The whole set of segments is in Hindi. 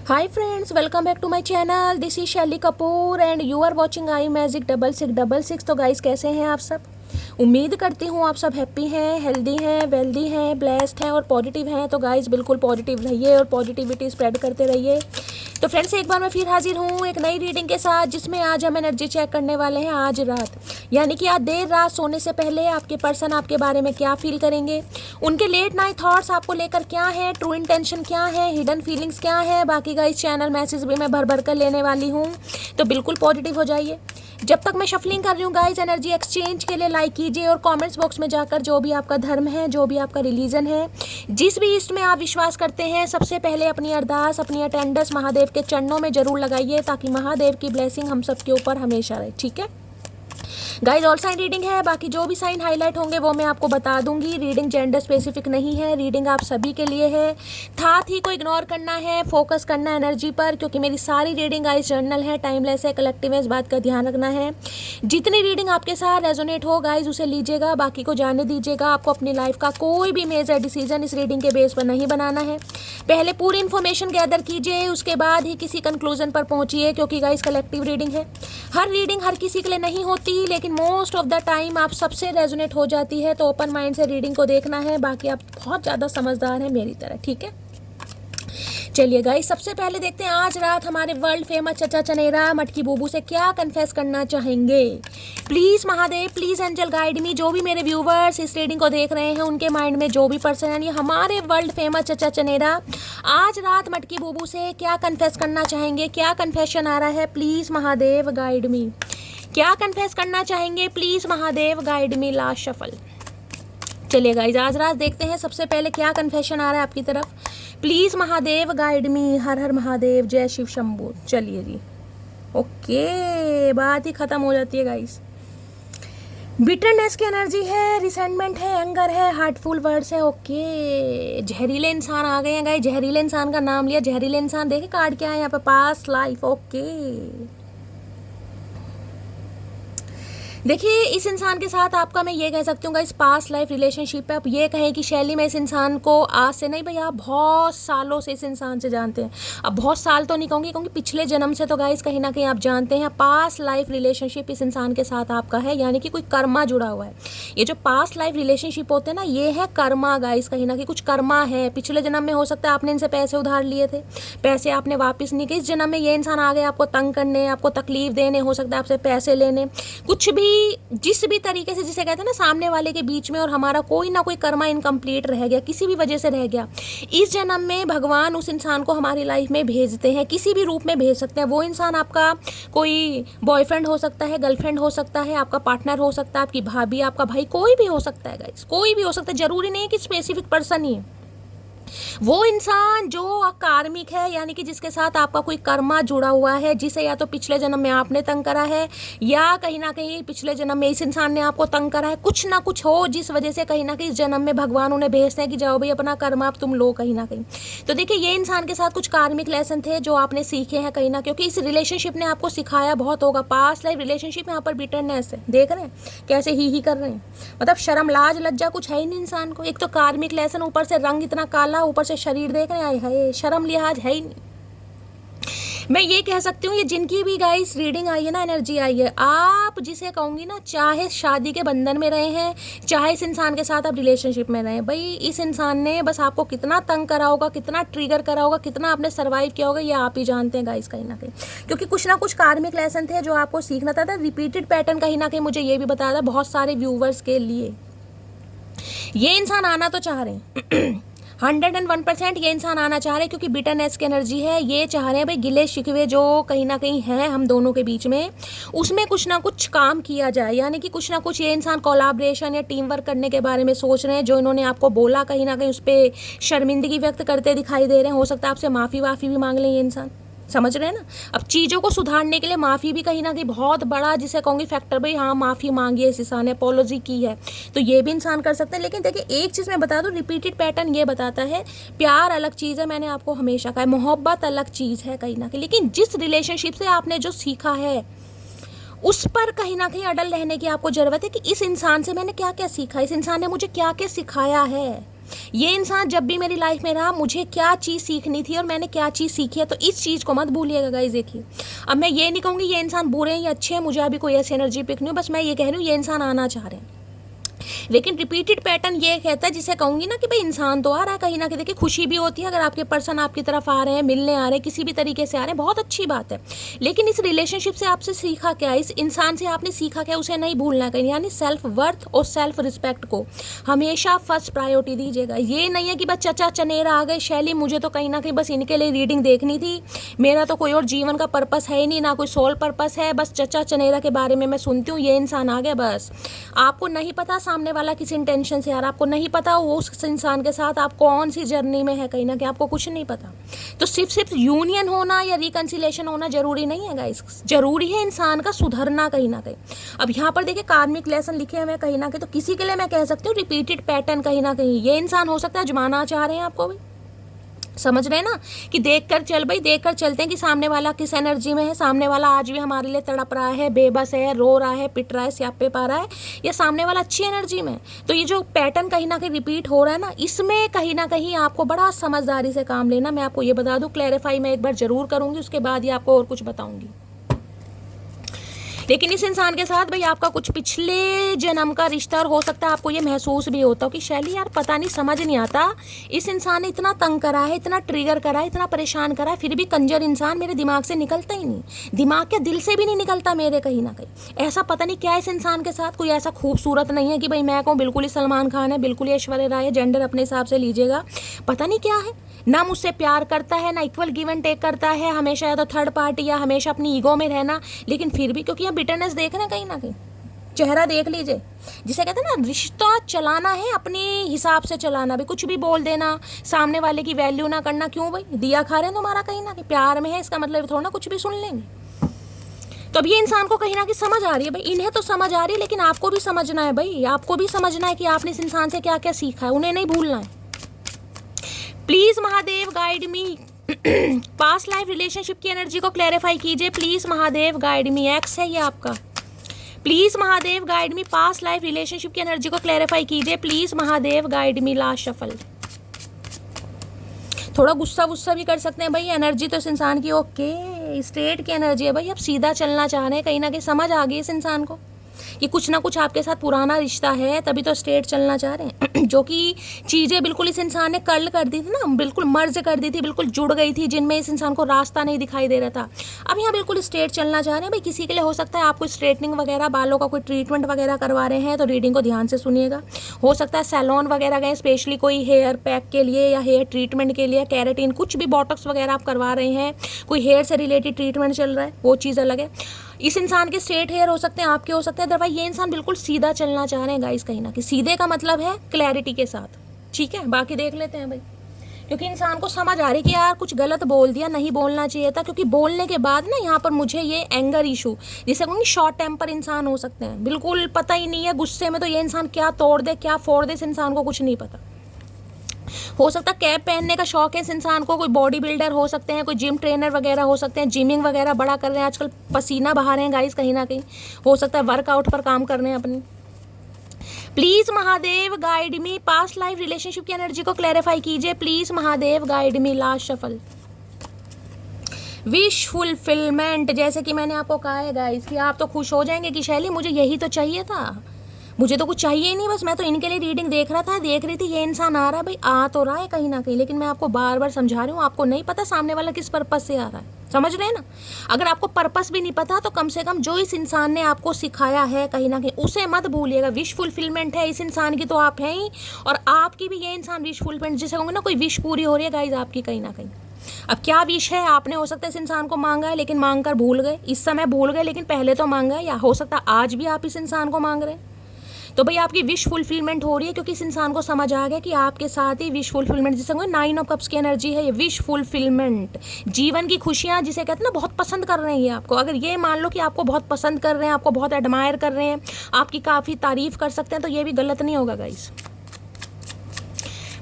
Hi friends, welcome back to my channel. This is Shaili Kapoor and you are watching I magic 6666। तो गाइस कैसे हैं आप सब? उम्मीद करती हूँ आप सब हैप्पी हैं, हेल्दी हैं, वेल्दी हैं, ब्लेस्ड हैं और पॉजिटिव हैं। तो गाइस बिल्कुल पॉजिटिव रहिए और पॉजिटिविटी स्प्रेड करते रहिए। तो फ्रेंड्स एक बार मैं फिर हाजिर हूँ एक नई रीडिंग के साथ, जिसमें आज हम एनर्जी चेक करने वाले हैं आज रात, यानी कि आज देर रात सोने से पहले आपके पर्सन आपके बारे में क्या फील करेंगे, उनके लेट नाइट थॉट्स आपको लेकर क्या है, ट्रू इंटेंशन क्या है, हिडन फीलिंग्स क्या है। बाकी गाइस चैनल मैसेज भी मैं भर भर कर लेने वाली हूँ, तो बिल्कुल पॉजिटिव हो जाइए। जब तक मैं शफलिंग कर रही हूँ गाइस, एनर्जी एक्सचेंज के लिए लाइक कीजिए और कमेंट्स बॉक्स में जाकर जो भी आपका धर्म है, जो भी आपका रिलीजन है, जिस भी इष्ट में आप विश्वास करते हैं, सबसे पहले अपनी अरदास, अपनी अटेंडेंस महादेव के चरणों में जरूर लगाइए, ताकि महादेव की ब्लेसिंग हम सबके ऊपर हमेशा रहे। ठीक है गाइज, ऑल साइन रीडिंग है, बाकी जो भी साइन हाईलाइट होंगे वो मैं आपको बता दूंगी। रीडिंग जेंडर स्पेसिफिक नहीं है, रीडिंग आप सभी के लिए है। साथ ही को इग्नोर करना है, फोकस करना है एनर्जी पर, क्योंकि मेरी सारी रीडिंग गाइज जर्नल है, टाइमलेस है, कलेक्टिव है, इस बात का ध्यान रखना है। जितनी रीडिंग आपके साथ रेजोनेट हो गाइज उसे लीजिएगा, बाकी को जाने दीजिएगा। आपको अपनी लाइफ का कोई भी मेजर डिसीजन इस रीडिंग के बेस पर नहीं बनाना है। पहले पूरी इन्फॉर्मेशन गैदर कीजिए, उसके बाद ही किसी कंक्लूजन पर पहुंचिए, क्योंकि गाइज कलेक्टिव रीडिंग है। हर रीडिंग हर किसी के लिए नहीं होती, लेकिन मोस्ट ऑफ द टाइम आप सबसे रेजोनेट हो जाती है। तो ओपन माइंड से रीडिंग को देखना है, बाकी आप बहुत ज़्यादा समझदार हैं मेरी तरह। ठीक है, चलिए गाइस सबसे पहले देखते हैं आज रात हमारे वर्ल्ड फेमस चचा चनेरा मटकी बूबू से क्या कन्फेस करना चाहेंगे। Please Mahadev, please angel guide me. जो भी मेरे व्यूवर्स इस रीडिंग को देख रहे हैं, उनके माइंड में जो भी पर्सन है, हमारे वर्ल्ड फेमस चचा चनेरा आज रात मटकी बूबू से क्या कन्फेस करना चाहेंगे, क्या कन्फेशन आ रहा है। प्लीज़ महादेव गाइड मी, क्या कन्फेस करना चाहेंगे, please Mahadev guide me. Last shuffle. चलिए गाइज आज रात देखते हैं सबसे पहले क्या कन्फेशन आ रहा है आपकी तरफ। Please Mahadev guide me. Har Har Mahadev, जय शिव शंभू। चलिए जी, ओके, बात ही ख़त्म हो जाती है गाइज। बिटरनेस की एनर्जी है, रिसेंटमेंट है, एंगर है, हार्टफुल वर्ड्स है। ओके, जहरीले इंसान आ गए हैं गाइज। जहरीले इंसान का नाम लिया, जहरीले इंसान। देखे कार्ड क्या है यहाँ पे, पास्ट लाइफ। ओके, देखिए इस इंसान के साथ आपका, मैं ये कह सकती हूँ इस पास्ट लाइफ रिलेशनशिप पे आप ये कहें कि शैली में इस इंसान को आज से नहीं, भाई आप बहुत सालों से इस इंसान से जानते हैं। अब बहुत साल तो नहीं कहूँगी, क्योंकि पिछले जन्म से तो गाइस कहीं ना कहीं आप जानते हैं। पास्ट लाइफ रिलेशनशिप इस इंसान के साथ आपका है, यानी कि कोई कर्मा जुड़ा हुआ है। ये जो पास्ट लाइफ रिलेशनशिप होते हैं ना, ये है कर्मा गाइस। कहीं ना कहीं कुछ कर्मा है। पिछले जन्म में हो सकता है आपने इनसे पैसे उधार लिए थे, पैसे आपने वापस नहीं किए। इस जन्म में ये इंसान आ गए आपको तंग करने, आपको तकलीफ देने, हो सकता है आपसे पैसे लेने, कुछ भी जिस भी तरीके से, जिसे कहते हैं ना सामने वाले के बीच में और हमारा कोई ना कोई कर्मा इनकम्प्लीट रह गया, किसी भी वजह से रह गया। इस जन्म में भगवान उस इंसान को हमारी लाइफ में भेजते हैं, किसी भी रूप में भेज सकते हैं। वो इंसान आपका कोई बॉयफ्रेंड हो सकता है, गर्लफ्रेंड हो सकता है, आपका पार्टनर हो सकता है, आपकी भाभी, आपका भाई, कोई भी हो सकता है गाइस, कोई भी हो सकता है। जरूरी नहीं है कि स्पेसिफिक पर्सन ही है। वो इंसान जो कार्मिक है, यानी कि जिसके साथ आपका कोई कर्मा जुड़ा हुआ है, जिसे या तो पिछले जन्म में आपने तंग करा है, या कहीं ना कहीं पिछले जन्म में इस इंसान ने आपको तंग करा है। कुछ ना कुछ हो जिस वजह से कहीं ना कहीं इस जन्म में भगवान उन्हें भेजते हैं कि जाओ भाई अपना कर्मा अब तुम लो कहीं ना कहीं। तो देखिए ये इंसान के साथ कुछ कार्मिक लेसन थे जो आपने सीखे हैं कहीं ना, क्योंकि इस रिलेशनशिप ने आपको सिखाया बहुत होगा। पास्ट लाइफ रिलेशनशिप यहाँ पर बिटरनेस है, देख रहे हैं कैसे ही कर रहे हैं, मतलब शर्म लाज लज्जा कुछ है ही नहीं इंसान को। एक तो कार्मिक लेसन, ऊपर से रंग इतना काला, ऊपर से शरीर देख रहे हैं, हाय शर्म लिहाज है ही नहीं। मैं ये कह सकती हूँ ये जिनकी भी गाइस रीडिंग आई है ना, एनर्जी आई है, आप जिसे कहूँगी ना, चाहे शादी के बंधन में रहे हैं, चाहे इस इंसान के साथ आप रिलेशनशिप में रहे, भाई इस इंसान ने बस आपको कितना तंग करा होगा, कितना ट्रिगर करा होगा, कितना आपने सर्वाइव किया होगा, ये आप ही जानते हैं गाइस कहीं ना कहीं। क्योंकि कुछ ना कुछ कार्मिक लेसन थे जो आपको सीखना था। रिपीटेड पैटर्न कहीं ना कहीं मुझे ये भी बताया था बहुत सारे व्यूवर्स के लिए। ये इंसान आना तो चाह रहे हैं 101% ये इंसान आना चाह रहे हैं, क्योंकि बिटरनेस की एनर्जी है। ये चाह रहे हैं भाई गिले शिकवे जो कहीं ना कहीं है हम दोनों के बीच में, उसमें कुछ ना कुछ काम किया जाए, यानी कि कुछ ना कुछ ये इंसान कोलैबोरेशन या टीम वर्क करने के बारे में सोच रहे हैं। जो इन्होंने आपको बोला कहीं ना कहीं उस पर शर्मिंदगी व्यक्त करते दिखाई दे रहे हैं। हो सकता है आपसे माफ़ी वाफ़ी भी मांग लें ये इंसान, समझ रहे हैं ना। अब चीज़ों को सुधारने के लिए माफ़ी भी कहीं ना कहीं बहुत बड़ा, जिसे कहूँगी फैक्टर, भाई हाँ माफ़ी मांगी है इस इंसान ने, अपोलॉजी की है, तो ये भी इंसान कर सकते हैं। लेकिन देखिए एक चीज़ मैं बता दूँ, रिपीटेड पैटर्न ये बताता है प्यार अलग चीज़ है, मैंने आपको हमेशा कहा है, मोहब्बत अलग चीज़ है कहीं ना कहीं। लेकिन जिस रिलेशनशिप से आपने जो सीखा है उस पर कहीं ना कहीं अड़ल रहने की आपको ज़रूरत है कि इस इंसान से मैंने क्या क्या सीखा, इस इंसान ने मुझे क्या क्या सिखाया है। ये इंसान जब भी मेरी लाइफ में रहा, मुझे क्या चीज़ सीखनी थी और मैंने क्या चीज़ सीखी है, तो इस चीज़ को मत भूलिएगा गाइस। देखिए, अब मैं ये नहीं कहूँगी ये इंसान बुरे हैं या अच्छे हैं, मुझे अभी कोई ऐसी एनर्जी पिक नहीं हो, बस मैं ये कह रही हूँ ये इंसान आना चाह रहे हैं। लेकिन रिपीटेड पैटर्न ये कहता है, जिसे कहूँगी ना कि भाई इंसान तो आ रहा है कहीं ना कहीं। देखिए, खुशी भी होती है अगर आपके पर्सन आपकी तरफ आ रहे हैं, मिलने आ रहे हैं, किसी भी तरीके से आ रहे हैं, बहुत अच्छी बात है। लेकिन इस रिलेशनशिप से आपसे सीखा क्या, इस इंसान से आपने सीखा क्या, उसे नहीं भूलना कहीं। यानी सेल्फ वर्थ और सेल्फ रिस्पेक्ट को हमेशा फर्स्ट प्रायोरिटी दीजिएगा। ये नहीं है कि बस चचा चनेरा आ गए, शैली मुझे तो कहीं ना कहीं बस इनके लिए रीडिंग देखनी थी, मेरा तो कोई और जीवन का पर्पस है ही नहीं, ना कोई सोल पर्पस है, बस चचा चनेरा के बारे में मैं सुनती हूँ, ये इंसान आ गया बस। आपको नहीं पता सामने वाला किस इंटेंशन से यार, आपको नहीं पता वो उस इंसान के साथ आप कौन सी जर्नी में है, कहीं ना कहीं आपको कुछ नहीं पता। तो सिर्फ यूनियन होना या रिकंसिलेशन होना जरूरी नहीं है गाइस, जरूरी है इंसान का सुधरना कहीं ना कहीं। अब यहाँ पर देखिए कार्मिक लेसन लिखे हुए कहीं ना कहीं, तो किसी के लिए मैं कह सकती हूँ रिपीटेड पैटर्न कहीं ना कहीं ये इंसान हो सकता है आजमाना चाह रहे हैं आपको भी। समझ रहे हैं ना कि देखकर चलते हैं कि सामने वाला किस एनर्जी में है, सामने वाला आज भी हमारे लिए तड़प रहा है, बेबस है, रो रहा है, पिट रहा है, स्यापे पा रहा है, या सामने वाला अच्छी एनर्जी में। तो ये जो पैटर्न कहीं ना कहीं रिपीट हो रहा है ना, इसमें कहीं ना कहीं आपको बड़ा समझदारी से काम लेना। मैं आपको ये बता दूं, क्लैरिफाई मैं एक बार जरूर करूंगी, उसके बाद ही आपको और कुछ बताऊंगी। लेकिन इस इंसान के साथ भाई आपका कुछ पिछले जन्म का रिश्ता, और हो सकता है आपको ये महसूस भी होता हो कि शैली यार पता नहीं, समझ नहीं आता, इस इंसान ने इतना तंग करा है, इतना ट्रिगर करा है, इतना परेशान करा है, फिर भी कंजर इंसान मेरे दिमाग से निकलता ही नहीं, दिमाग के दिल से भी नहीं निकलता मेरे कहीं ना कहीं। ऐसा पता नहीं क्या इस इंसान के साथ, कोई ऐसा खूबसूरत नहीं है कि भाई मैं कहूँ बिल्कुल ही सलमान खान है, बिल्कुल ही ऐश्वर्या राय है, जेंडर अपने हिसाब से लीजिएगा, पता नहीं क्या है, ना मुझसे प्यार करता है, ना इक्वल गिव एंड टेक करता है, हमेशा या तो थर्ड पार्टी या हमेशा अपनी ईगो में रहना। लेकिन फिर भी क्योंकि यहाँ बिटरनेस देख रहे हैं कहीं ना कहीं, चेहरा देख लीजिए, जिसे कहते हैं ना रिश्ता चलाना है अपने हिसाब से चलाना, भी कुछ भी बोल देना, सामने वाले की वैल्यू ना करना। क्यों भाई, दिया खा रहे हैं तुम्हारा कहीं ना कहीं, प्यार में है इसका मतलब थोड़ा ना कुछ भी सुन लेंगे। तो अब ये इंसान को कहीं ना कहीं समझ आ रही है भाई, इन्हें तो समझ आ रही है, लेकिन आपको भी समझना है भाई, आपको भी समझना है कि आपने इस इंसान से क्या क्या सीखा है, उन्हें नहीं भूलना है। Please Mahadev guide me, past life relationship की एनर्जी को क्लैरिफाई कीजिए। Please Mahadev guide me, x है ये आपका। Please Mahadev guide me, past life relationship की एनर्जी को क्लैरिफाई कीजिए। Please Mahadev guide me, last shuffle. थोड़ा गुस्सा भी कर सकते हैं भाई, एनर्जी तो इस इंसान की ओके स्ट्रेट की एनर्जी है भाई, अब सीधा चलना चाह रहे हैं कहीं ना कहीं, समझ आ गई इस इंसान को कि कुछ ना कुछ आपके साथ पुराना रिश्ता है, तभी तो स्ट्रेट चलना चाह रहे हैं। जो कि चीज़ें बिल्कुल इस इंसान ने कर्ल कर दी थी ना, बिल्कुल मर्ज कर दी थी, बिल्कुल जुड़ गई थी, जिनमें इस इंसान को रास्ता नहीं दिखाई दे रहा था, अब यहाँ बिल्कुल स्ट्रेट चलना चाह रहे हैं भाई। किसी के लिए हो सकता है आपको स्ट्रेटनिंग वगैरह, बालों का कोई ट्रीटमेंट वगैरह करवा रहे हैं, तो रीडिंग को ध्यान से सुनिएगा। हो सकता है सैलून वगैरह गए, स्पेशली कोई हेयर पैक के लिए या हेयर ट्रीटमेंट के लिए, कैरेटिन कुछ भी बॉटॉक्स वगैरह आप करवा रहे हैं, कोई हेयर से रिलेटेड ट्रीटमेंट चल रहा है, वो चीज़ अलग है। इस इंसान के स्ट्रेट हेयर हो सकते हैं, आपके हो सकते हैं, अदरवाइज ये इंसान बिल्कुल सीधा चलना चाह रहे हैं गाइस कहीं ना कहीं। सीधे का मतलब है क्लैरिटी के साथ, ठीक है। बाकी देख लेते हैं भाई, क्योंकि इंसान को समझ आ रही है कि यार कुछ गलत बोल दिया, नहीं बोलना चाहिए था, क्योंकि बोलने के बाद ना यहाँ पर मुझे ये एंगर इशू, जिसे कहूँगी शॉर्ट टेम्पर इंसान हो सकते हैं, बिल्कुल पता ही नहीं है गुस्से में तो ये इंसान क्या तोड़ दे क्या फोड़ दे, इस इंसान को कुछ नहीं पता। हो सकता है कैप पहनने का शौक है इस इंसान को, कोई बॉडी बिल्डर हो सकते हैं, कोई जिम ट्रेनर वगैरह हो सकते हैं, जिमिंग वगैरह बड़ा कर रहे हैं आजकल, पसीना बहा रहे हैं गाइस कहीं ना कहीं, हो सकता है वर्कआउट पर काम कर रहे हैं अपनी। Please Mahadev guide me, past life relationship की एनर्जी को क्लैरिफाई कीजिए। Please Mahadev guide me, last shuffle. Wish fulfilment, जैसे कि मैंने आपको कहा है गाइस कि आप तो खुश हो जाएंगे कि शैली मुझे यही तो चाहिए था, मुझे तो कुछ चाहिए ही नहीं, बस मैं तो इनके लिए रीडिंग देख रही थी, ये इंसान आ रहा है भाई, आ तो रहा है कहीं ना कहीं, लेकिन मैं आपको बार बार समझा रही हूँ, आपको नहीं पता सामने वाला किस पर्पस से आ रहा है, समझ रहे हैं ना। अगर आपको पर्पस भी नहीं पता तो कम से कम जो इस इंसान ने आपको सिखाया है कहीं ना कहीं उसे मत भूलिएगा। विश फुलफिलमेंट है इस इंसान की, तो आप हैं ही, और आपकी भी ये इंसान विश फुलफिलमेंट, जिसे कहूँगे ना कोई विश पूरी हो रही है गाइज आपकी कहीं ना कहीं। अब क्या विश है, आपने हो सकता है इस इंसान को मांगा है लेकिन मांग कर भूल गए, इस समय भूल गए, लेकिन पहले तो मांगा है, या हो सकता है आज भी आप इस इंसान को मांग रहे हैं, तो भाई आपकी विश फुलफिलमेंट हो रही है, क्योंकि इस इंसान को समझ आ गया कि आपके साथ ही विश फुलफिलमेंट, जिसे कहूँगे 9 ऑफ कप्स की एनर्जी है ये, विश फुलफिलमेंट, जीवन की खुशियाँ, जिसे कहते हैं ना बहुत पसंद कर रहे हैं ये आपको। अगर ये मान लो कि आपको बहुत पसंद कर रहे हैं, आपको बहुत एडमायर कर रहे हैं, आपकी काफ़ी तारीफ कर सकते हैं, तो ये भी गलत नहीं होगा गाइस।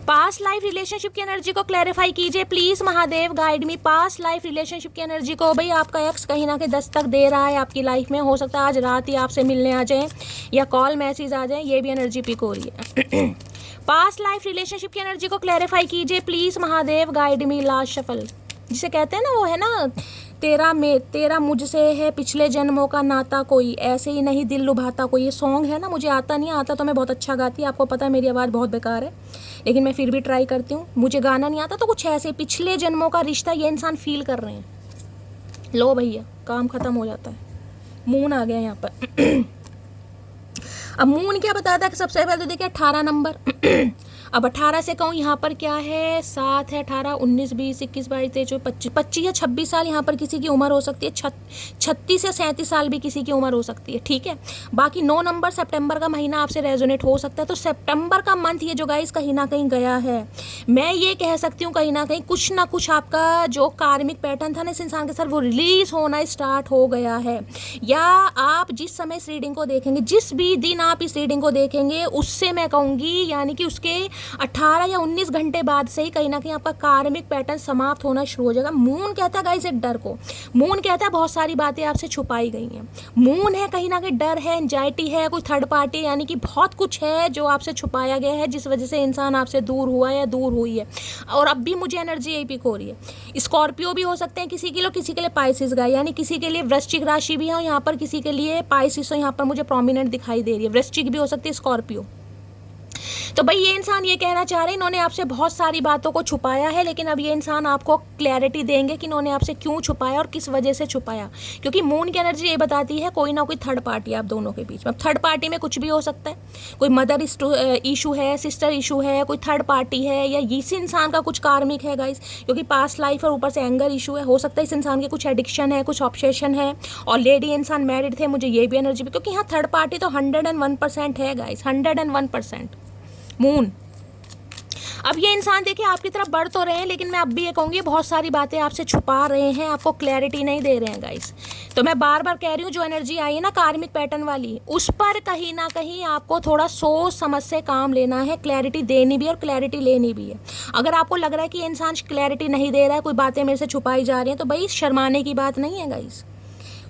पास्ट लाइफ रिलेशनशिप की एनर्जी को क्लैरिफाई कीजिए। Please Mahadev guide me, past life relationship की एनर्जी को। भाई आपका एक्स कहीं ना कहीं दस्तक दे रहा है आपकी लाइफ में, हो सकता है आज रात ही आपसे मिलने आ जाए या कॉल मैसेज आ जाए, ये भी एनर्जी पिक हो रही है। पास्ट लाइफ रिलेशनशिप की एनर्जी को क्लैरिफाई कीजिए please Mahadev, guide me last shuffle. जिसे कहते हैं ना, वो है ना, तेरा मुझसे है पिछले जन्मों का नाता, कोई ऐसे ही नहीं दिल लुभाता कोई। ये सॉन्ग है ना, मुझे आता नहीं, आता तो मैं बहुत अच्छा गाती, आपको पता है मेरी आवाज़ बहुत बेकार है, लेकिन मैं फिर भी ट्राई करती हूँ। मुझे गाना नहीं आता तो कुछ ऐसे पिछले जन्मों का रिश्ता ये इंसान फील कर रहे हैं। लो भैया, काम खत्म हो जाता है। मून आ गया यहाँ पर। अब मून क्या बताता है कि सबसे पहले तो देखिए 18 नंबर। अब 18 से कहूँ यहाँ पर क्या है, 7 है, 18, 19, 20, 21, 22, 23, 25 या 26 साल यहाँ पर किसी की उम्र हो सकती है। 36 या 37 साल भी किसी की उम्र हो सकती है, ठीक है। बाकी 9 नंबर सितंबर का महीना आपसे रेजोनेट हो सकता है। तो सितंबर का मंथ ये जो गाइस कहीं ना कहीं गया है, मैं ये कह सकती हूँ कहीं ना कुछ आपका जो कार्मिक पैटर्न था ना इस इंसान के साथ, वो रिलीज होना स्टार्ट हो गया है। या आप जिस समय इस रीडिंग को देखेंगे, जिस भी दिन आप इस रीडिंग को देखेंगे, उससे मैं कहूँगी यानी कि उसके 18 या 19 घंटे बाद से ही कहीं ना कहीं आपका कार्मिक पैटर्न समाप्त होना शुरू हो जाएगा। मून कहता है गाइस एक डर को, मून कहता है बहुत सारी बातें आपसे छुपाई गई हैं। मून है कहीं ना कहीं डर है, एंजाइटी है, कोई थर्ड पार्टी, यानी कि बहुत कुछ है जो आपसे छुपाया गया है, जिस वजह से इंसान आपसे दूर हुआ या दूर हुई है। और अब भी मुझे एनर्जी यही पिक हो रही है। स्कॉर्पियो भी हो सकते हैं किसी के लिए, किसी के लिए पाइसिस गाय, यानी किसी के लिए वृश्चिक राशि भी है और यहाँ पर किसी के लिए पाइसिस, यहाँ पर मुझे प्रोमिनेंट दिखाई दे रही है। वृश्चिक भी हो सकती है, स्कॉर्पियो। तो भाई ये इंसान ये कहना चाह रहे हैं, इन्होंने आपसे बहुत सारी बातों को छुपाया है, लेकिन अब ये इंसान आपको क्लैरिटी देंगे कि इन्होंने आपसे क्यों छुपाया और किस वजह से छुपाया। क्योंकि मून की एनर्जी ये बताती है कोई ना कोई थर्ड पार्टी आप दोनों के बीच में। अब थर्ड पार्टी में कुछ भी हो सकता है, कोई मदर इशू है, सिस्टर इशू है, कोई थर्ड पार्टी है, या इस इंसान का कुछ कार्मिक है गाइस, क्योंकि पास्ट लाइफ और ऊपर से एंगर इशू है। हो सकता है इस इंसान के कुछ एडिक्शन है, कुछ ऑब्सेशन है, और लेडी इंसान मैरिड थे, मुझे ये भी एनर्जी, क्योंकि यहाँ थर्ड पार्टी तो 101% है गाइस, 101% मून। अब ये इंसान देखिए आपकी तरफ बढ़ तो रहे हैं, लेकिन मैं अब भी ये कहूँगी बहुत सारी बातें आपसे छुपा रहे हैं, आपको क्लैरिटी नहीं दे रहे हैं गाइस। तो मैं बार बार कह रही हूँ, जो एनर्जी आई है ना कार्मिक पैटर्न वाली, उस पर कहीं ना कहीं आपको थोड़ा सोच समझ से काम लेना है, क्लैरिटी देनी भी और क्लैरिटी लेनी भी है। अगर आपको लग रहा है कि ये इंसान क्लैरिटी नहीं दे रहा है, कोई बातें मेरे से छुपाई जा रही हैं, तो भाई शर्माने की बात नहीं है guys.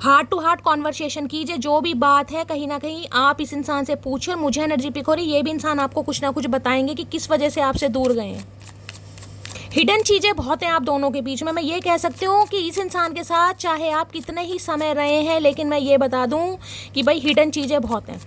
Heart to heart conversation कीजिए, जो भी बात है कहीं ना कहीं आप इस इंसान से पूछिए। और मुझे एनर्जी पिक हो रही है, ये भी इंसान आपको कुछ ना कुछ बताएंगे कि किस वजह से आपसे दूर गए हैं। हिडन चीज़ें बहुत हैं आप दोनों के बीच में। मैं ये कह सकती हूँ कि इस इंसान के साथ चाहे आप कितने ही समय रहे हैं, लेकिन मैं ये बता दूँ कि भाई हिडन चीज़ें बहुत हैं।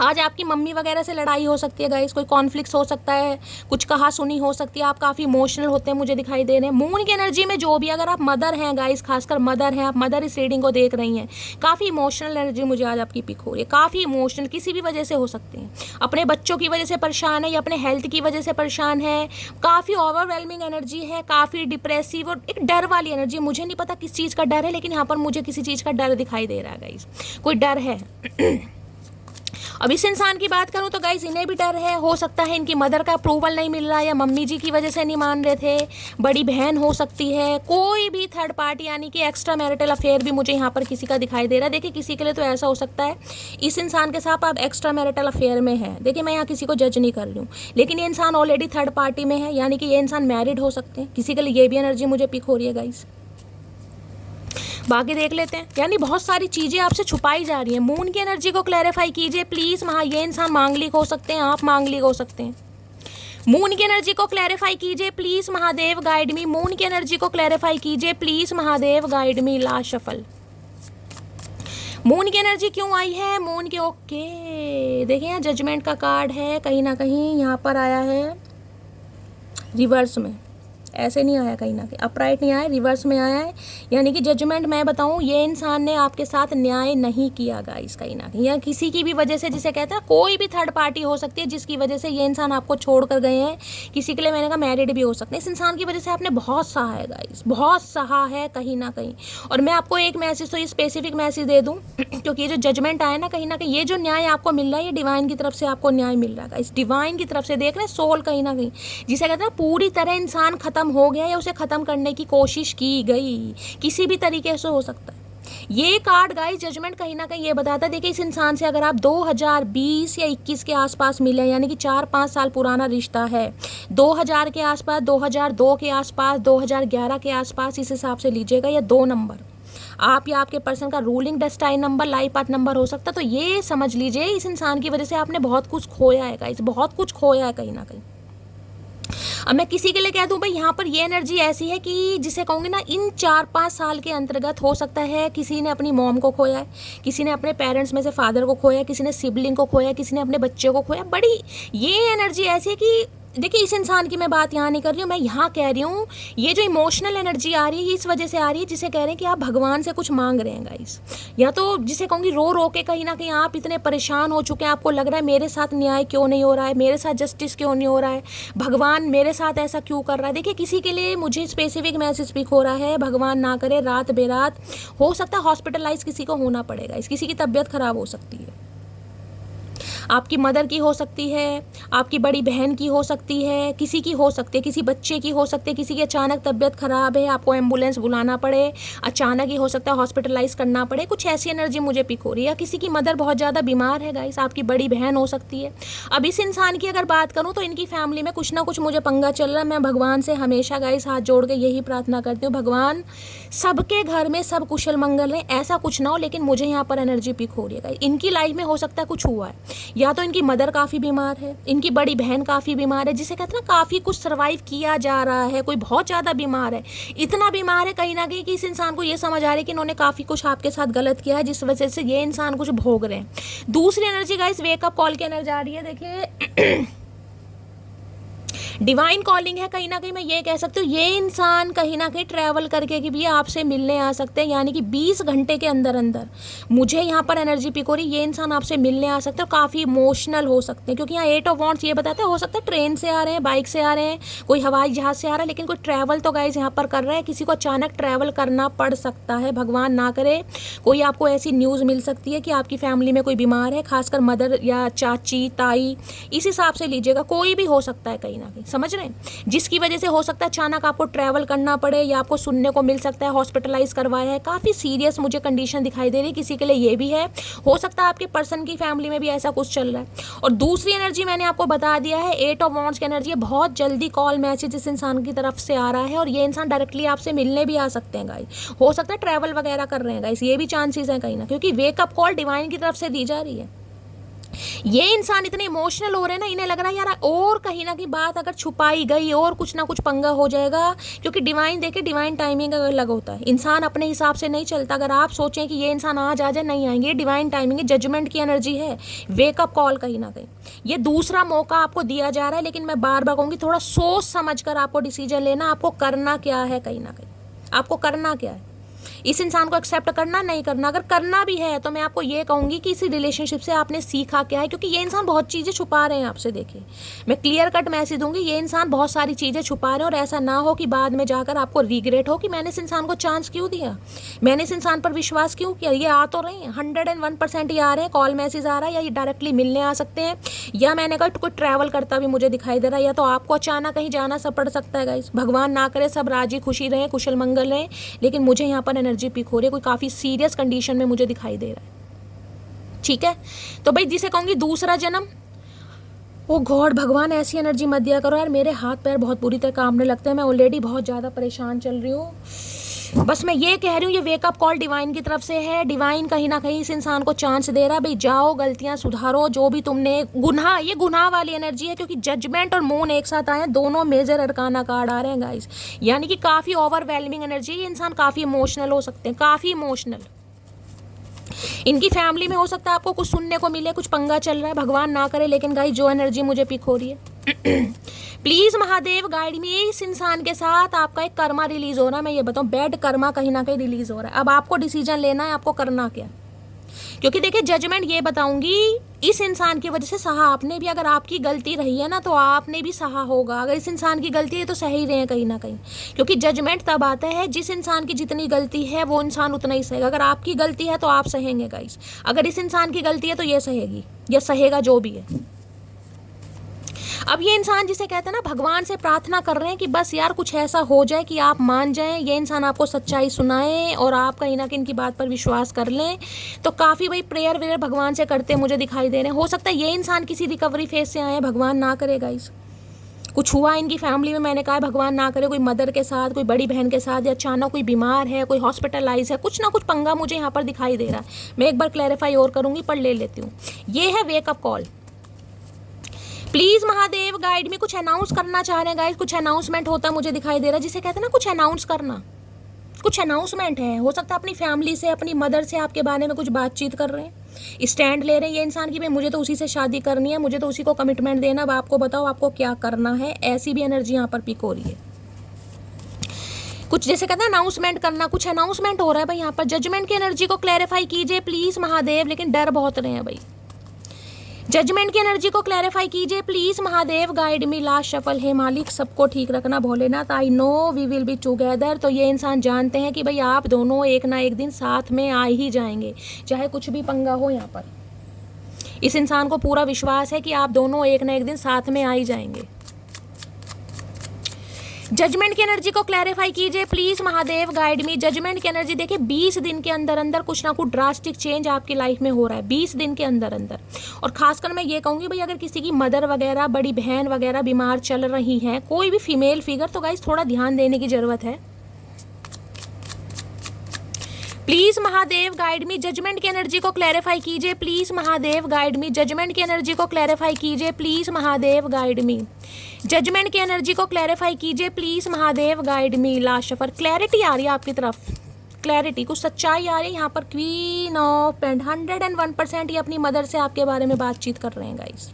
आज आपकी मम्मी वगैरह से लड़ाई हो सकती है गाइस, कोई कॉन्फ्लिक्ट हो सकता है, कुछ कहा सुनी हो सकती है, आप काफ़ी इमोशनल होते हैं मुझे दिखाई दे रहे हैं। मून की एनर्जी में जो भी, अगर आप मदर हैं गाइस, खासकर मदर हैं, आप मदर इस रीडिंग को देख रही हैं, काफ़ी इमोशनल एनर्जी मुझे आज आपकी पिक हो रही है। काफ़ी इमोशनल किसी भी वजह से हो सकती हैं, अपने बच्चों की वजह से परेशान है या अपने हेल्थ की वजह से परेशान है, काफ़ी ओवरवेलमिंग एनर्जी है, काफ़ी डिप्रेसिव और एक डर वाली एनर्जी। मुझे नहीं पता किस चीज़ का डर है, लेकिन यहाँ पर मुझे किसी चीज़ का डर दिखाई दे रहा है गाइस, कोई डर है। अब इस इंसान की बात करूं तो गाइस इन्हें भी डर है, हो सकता है इनकी मदर का अप्रूवल नहीं मिल रहा या मम्मी जी की वजह से नहीं मान रहे थे, बड़ी बहन हो सकती है, कोई भी थर्ड पार्टी यानी कि एक्स्ट्रा मैरिटल अफेयर भी मुझे यहाँ पर किसी का दिखाई दे रहा है। देखिए किसी के लिए तो ऐसा हो सकता है इस इंसान के साथ आप एक्स्ट्रा मैरिटल अफेयर में है। देखिए मैं यहाँ किसी को जज नहीं कर रही हूँ, लेकिन ये इंसान ऑलरेडी थर्ड पार्टी में है, यानी कि ये इंसान मैरिड हो सकते हैं, किसी के लिए ये भी एनर्जी मुझे पिक हो रही है गाइस। बाकी देख लेते हैं, यानी बहुत सारी चीज़ें आपसे छुपाई जा रही हैं। मून की एनर्जी को क्लैरिफाई कीजिए प्लीज़। ये इंसान मांगलिक हो सकते हैं, आप मांगलिक हो सकते हैं। मून की एनर्जी को क्लैरिफाई कीजिए please Mahadev, guide me. Moon की एनर्जी को क्लैरिफाई कीजिए please Mahadev, guide me. Last shuffle. Moon की एनर्जी क्यों आई है? मून के ओके देखिए यहाँ जजमेंट का कार्ड है, कहीं ना कहीं यहाँ पर आया है रिवर्स में, ऐसे नहीं आया, कहीं ना कहीं अपराइट नहीं आया, रिवर्स में आया है। यानी कि जजमेंट मैं बताऊं, ये इंसान ने आपके साथ न्याय नहीं किया गाइस, कहीं ना कहीं, या किसी की भी वजह से, जिसे कहते हैं कोई भी थर्ड पार्टी हो सकती है जिसकी वजह से ये इंसान आपको छोड़ कर गए हैं। किसी के लिए मैंने कहा मैरिड भी हो सकते हैं। इस इंसान की वजह से आपने बहुत सहा है गाइस, बहुत सहा है कहीं ना कहीं। और मैं आपको एक मैसेज तो ये स्पेसिफिक मैसेज दे दूँ, क्योंकि ये जो जजमेंट आया ना, कहीं ना कहीं ये जो न्याय आपको मिल रहा है, ये डिवाइन की तरफ से आपको न्याय मिल रहा है गाइस, डिवाइन की तरफ से। देख रहे हैं सोल कहीं ना कहीं, जिसे कहते हैं पूरी तरह इंसान खत्म हो गया या उसे खत्म करने की कोशिश की गई, किसी भी तरीके से हो सकता है। ये कार्ड गाइस जजमेंट कहीं ना कहीं ये बताता है, देखिए इस इंसान से अगर आप 2020 या 21 के आसपास मिले, यानी कि 4-5 साल पुराना रिश्ता है, 2000 के आसपास, 2002 के आसपास, 2011 के आसपास, इस हिसाब से लीजिएगा, या 2 नंबर आप या आपके पर्सन का ruling destined number life path number हो सकता है। तो ये समझ लीजिए इस इंसान की वजह से आपने बहुत कुछ खोया है गाइस, बहुत कुछ खोया है कहीं ना कहीं। अब मैं किसी के लिए कह दूं भाई यहाँ पर ये एनर्जी ऐसी है कि जिसे कहूँगी ना, इन 4-5 साल के अंतर्गत हो सकता है किसी ने अपनी मॉम को खोया है, किसी ने अपने पेरेंट्स में से फादर को खोया, किसी ने सिबलिंग को खोया, किसी ने अपने बच्चे को खोया। बड़ी ये एनर्जी ऐसी है कि देखिए इस इंसान की मैं बात यहाँ नहीं कर रही हूँ, मैं यहाँ कह रही हूँ ये जो इमोशनल एनर्जी आ रही है इस वजह से आ रही है जिसे कह रहे हैं कि आप भगवान से कुछ मांग रहे हैं गाइस, या तो जिसे कहूँगी रो रो के कहीं ना कहीं आप इतने परेशान हो चुके हैं, आपको लग रहा है मेरे साथ न्याय क्यों नहीं हो रहा है, मेरे साथ जस्टिस क्यों नहीं हो रहा है, भगवान मेरे साथ ऐसा क्यों कर रहा है। देखिए किसी के लिए मुझे स्पेसिफिक मैसेज पिक हो रहा है, भगवान ना करे रात बेरात हो सकता है हॉस्पिटलाइज किसी को होना पड़ेगा, इस किसी की तबीयत खराब हो सकती है, आपकी मदर की हो सकती है, आपकी बड़ी बहन की हो सकती है, किसी की हो सकती है, किसी बच्चे की हो सकती है, किसी की अचानक तबीयत ख़राब है, आपको एम्बुलेंस बुलाना पड़े, अचानक ही हो सकता है हॉस्पिटलाइज करना पड़े, कुछ ऐसी एनर्जी मुझे पिक हो रही है। या किसी की मदर बहुत ज़्यादा बीमार है गाइस, आपकी बड़ी बहन हो सकती है। अब इस इंसान की अगर बात करूँ तो इनकी फैमिली में कुछ ना कुछ मुझे पंगा चल रहा है। मैं भगवान से हमेशा गाइस हाथ जोड़ के यही प्रार्थना करती हूँ, भगवान सबके घर में सब कुशल मंगल है, ऐसा कुछ ना हो। लेकिन मुझे यहाँ पर एनर्जी पिक हो रही है गाइस, इनकी लाइफ में हो सकता है कुछ हुआ है, या तो इनकी मदर काफ़ी बीमार है, इनकी बड़ी बहन काफ़ी बीमार है, जिसे कहते हैं ना काफ़ी कुछ सर्वाइव किया जा रहा है, कोई बहुत ज़्यादा बीमार है, इतना बीमार है कहीं ना कहीं कि इस इंसान को ये समझ आ रहा है कि इन्होंने काफ़ी कुछ आपके साथ गलत किया है, जिस वजह से ये इंसान कुछ भोग रहे हैं। दूसरी एनर्जी गाइस वेकअप कॉल की एनर्जी आ रही है। देखिए डिवाइन कॉलिंग है, कहीं ना कहीं मैं ये कह सकती हूँ ये इंसान कहीं ना कहीं ट्रैवल करके कि भी आपसे मिलने आ सकते हैं, यानी कि 20 घंटे के अंदर अंदर मुझे यहाँ पर एनर्जी पिक हो रही, ये इंसान आपसे मिलने आ सकते हैं, काफ़ी इमोशनल हो सकते हैं, क्योंकि यहाँ 8 ऑफ वॉन्ड्स ये बताते हैं हो सकता है ट्रेन से आ रहे हैं, बाइक से आ रहे हैं, कोई हवाई जहाज़ से आ रहा है, लेकिन कोई ट्रैवल तो गाइज यहाँ पर कर रहा है, किसी को अचानक ट्रैवल करना पड़ सकता है, भगवान ना करे कोई आपको ऐसी न्यूज़ मिल सकती है कि आपकी फैमिली में कोई बीमार है, खासकर मदर या चाची ताई, इस हिसाब से लीजिएगा, कोई भी हो सकता है कहीं ना कहीं, समझ रहे हैं, जिसकी वजह से हो सकता है अचानक आपको ट्रैवल करना पड़े, या आपको सुनने को मिल सकता है हॉस्पिटलाइज करवाया है, काफ़ी सीरियस मुझे कंडीशन दिखाई दे रही है, किसी के लिए ये भी है, हो सकता है आपके पर्सन की फैमिली में भी ऐसा कुछ चल रहा है। और दूसरी एनर्जी मैंने आपको बता दिया है 8 ऑफ वॉन्ड्स की एनर्जी है, बहुत जल्दी कॉल मैसेज इस इंसान की तरफ से आ रहा है, और ये इंसान डायरेक्टली आपसे मिलने भी आ सकते हैं गाइस, हो सकता है ट्रैवल वगैरह कर रहे हैं गाइस, ये भी चांसेस हैं कहीं ना, क्योंकि वेकअप कॉल डिवाइन की तरफ से दी जा रही है। ये इंसान इतने इमोशनल हो रहे हैं ना, इन्हें लग रहा है यार और कहीं ना कहीं बात अगर छुपाई गई और कुछ ना कुछ पंगा हो जाएगा, क्योंकि डिवाइन देखे डिवाइन टाइमिंग अलग होता है, इंसान अपने हिसाब से नहीं चलता। अगर आप सोचें कि ये इंसान आज आ जाए, नहीं आएंगे, डिवाइन टाइमिंग है, जजमेंट की एनर्जी है, वेकअप कॉल कहीं ना कहीं ये दूसरा मौका आपको दिया जा रहा है। लेकिन मैं बार बार कहूँगी थोड़ा सोच समझ कर आपको डिसीजन लेना, आपको करना क्या है, कहीं ना कहीं आपको करना क्या है, इस इंसान को एक्सेप्ट करना नहीं करना। अगर करना भी है तो मैं आपको ये कहूँगी कि इस रिलेशनशिप से आपने सीखा क्या है, क्योंकि ये इंसान बहुत चीज़ें छुपा रहे हैं आपसे। देखिए मैं क्लियर कट मैसेज दूंगी, ये इंसान बहुत सारी चीज़ें छुपा रहे हैं, और ऐसा ना हो कि बाद में जाकर आपको रिग्रेट हो कि मैंने इस इंसान को चांस क्यों दिया, मैंने इस इंसान पर विश्वास क्यों किया। ये आ तो रहे हैं 101% ये आ रहे हैं, कॉल मैसेज आ रहा है, या ये डायरेक्टली मिलने आ सकते हैं, या मैंने कहा कोई ट्रैवल करता भी मुझे दिखाई दे रहा है, या तो आपको अचानक कहीं जाना सब पड़ सकता है गाइस। भगवान ना करे सब राजी खुशी रहें, कुशल मंगल रहें, लेकिन मुझे यहाँ पर एनर्जी पिक हो रही है, कोई काफ़ी सीरियस कंडीशन में मुझे दिखाई दे रहा है। ठीक है, तो भाई जिसे कहूँगी दूसरा जन्म, ओ गॉड भगवान ऐसी एनर्जी मत दिया करो यार, मेरे हाथ पैर बहुत बुरी तरह कांपने लगते हैं, मैं ऑलरेडी बहुत ज़्यादा परेशान चल रही हूँ। बस मैं ये कह रही हूँ ये वेकअप कॉल डिवाइन की तरफ से है, डिवाइन कहीं ना कहीं इस इंसान को चांस दे रहा है, भाई जाओ गलतियाँ सुधारो, जो भी तुमने गुनाह, ये गुनाह वाली एनर्जी है, क्योंकि जजमेंट और मून एक साथ आए हैं, दोनों मेजर अरकाना कार्ड आ रहे हैं गाइस, यानी कि काफ़ी ओवरवेलमिंग एनर्जी है, ये इंसान काफ़ी इमोशनल हो सकते हैं, काफ़ी इमोशनल। इनकी फैमिली में हो सकता है आपको कुछ सुनने को मिले, कुछ पंगा चल रहा है, भगवान ना करे, लेकिन गाइस जो एनर्जी मुझे पिक हो रही है प्लीज़ महादेव गाइड मी, इस इंसान के साथ आपका एक कर्मा रिलीज हो रहा है, मैं ये बताऊं बैड कर्मा कहीं ना कहीं रिलीज हो रहा है। अब आपको डिसीजन लेना है, आपको करना क्या, क्योंकि देखिए जजमेंट ये बताऊंगी इस इंसान की वजह से सहा आपने भी, अगर आपकी गलती रही है ना तो आपने भी सहा होगा, अगर इस इंसान की गलती है तो सह ही रहे हैं कहीं ना कहीं, क्योंकि जजमेंट तब आता है जिस इंसान की जितनी गलती है वो इंसान उतना ही सहेगा। अगर आपकी गलती है तो आप सहेंगे गाइस, अगर इस इंसान की गलती है तो ये सहेगी या सहेगा, जो भी है। अब ये इंसान जिसे कहते हैं ना भगवान से प्रार्थना कर रहे हैं कि बस यार कुछ ऐसा हो जाए कि आप मान जाएं, ये इंसान आपको सच्चाई सुनाए और आप कहीं ना कहीं इनकी बात पर विश्वास कर लें, तो काफ़ी भाई प्रेयर वेयर भगवान से करते मुझे दिखाई दे रहे हैं। हो सकता है ये इंसान किसी रिकवरी फेज से आए, भगवान ना करे गाइस, कुछ हुआ इनकी फैमिली में, मैंने कहा भगवान ना करे कोई मदर के साथ, कोई बड़ी बहन के साथ, या अचानक कोई बीमार है, कोई हॉस्पिटलाइज है, कुछ ना कुछ पंगा मुझे यहाँ पर दिखाई दे रहा है। मैं एक बार क्लैरिफाई और करूँगी पर ले लेती हूँ। ये है wake up call. Please Mahadev guide में कुछ अनाउंस करना चाह रहे हैं गाइस, कुछ अनाउंसमेंट होता मुझे दिखाई दे रहा है, जिसे कहते हैं ना कुछ अनाउंस करना, कुछ अनाउंसमेंट है। हो सकता है अपनी फैमिली से, अपनी मदर से आपके बारे में कुछ बातचीत कर रहे हैं, स्टैंड ले रहे हैं ये इंसान की भाई मुझे तो उसी से शादी करनी है, मुझे तो उसी को कमिटमेंट देना, अब आपको बताओ आपको क्या करना है। ऐसी भी एनर्जी यहाँ पर पिक हो रही है। कुछ जैसे कहते हैं अनाउंसमेंट करना, कुछ अनाउंसमेंट हो रहा है भाई यहाँ पर। जजमेंट की एनर्जी को क्लैरिफाई कीजिए प्लीज़ महादेव, लेकिन डर बहुत रहे हैं भाई। जजमेंट की एनर्जी को क्लैरिफाई कीजिए please Mahadev, guide me. Last shuffle है मालिक, सबको ठीक रखना Bholenath. I know we will be together. तो ये इंसान जानते हैं कि भाई आप दोनों एक ना एक दिन साथ में आ ही जाएंगे, चाहे कुछ भी पंगा हो यहाँ पर। इस इंसान को पूरा विश्वास है कि आप दोनों एक ना एक दिन साथ में आ ही जाएंगे। जजमेंट की एनर्जी को क्लैरिफाई कीजिए please Mahadev, guide me. Judgement की एनर्जी देखिए 20 दिन के अंदर अंदर कुछ ना कुछ ड्रास्टिक चेंज आपकी लाइफ में हो रहा है, 20 दिन के अंदर अंदर। और खासकर मैं ये कहूँगी भाई अगर किसी की मदर वगैरह, बड़ी बहन वगैरह बीमार चल रही हैं, कोई भी फीमेल फिगर, तो गाइस थोड़ा ध्यान देने की जरूरत है। Please Mahadev guide me. Judgement की एनर्जी को क्लैरिफाई कीजिए please Mahadev, guide me. Judgement की एनर्जी को क्लैरिफाई कीजिए please Mahadev, guide me. Judgement की एनर्जी को क्लैरिफाई कीजिए please Mahadev, guide me. Last shuffle clarity आ रही है आपकी तरफ, क्लैरिटी, कुछ सच्चाई आ रही है यहाँ पर। क्वीन ऑफ पेंट 101% ये अपनी मदर से आपके बारे में बातचीत कर रहे हैं गाइस,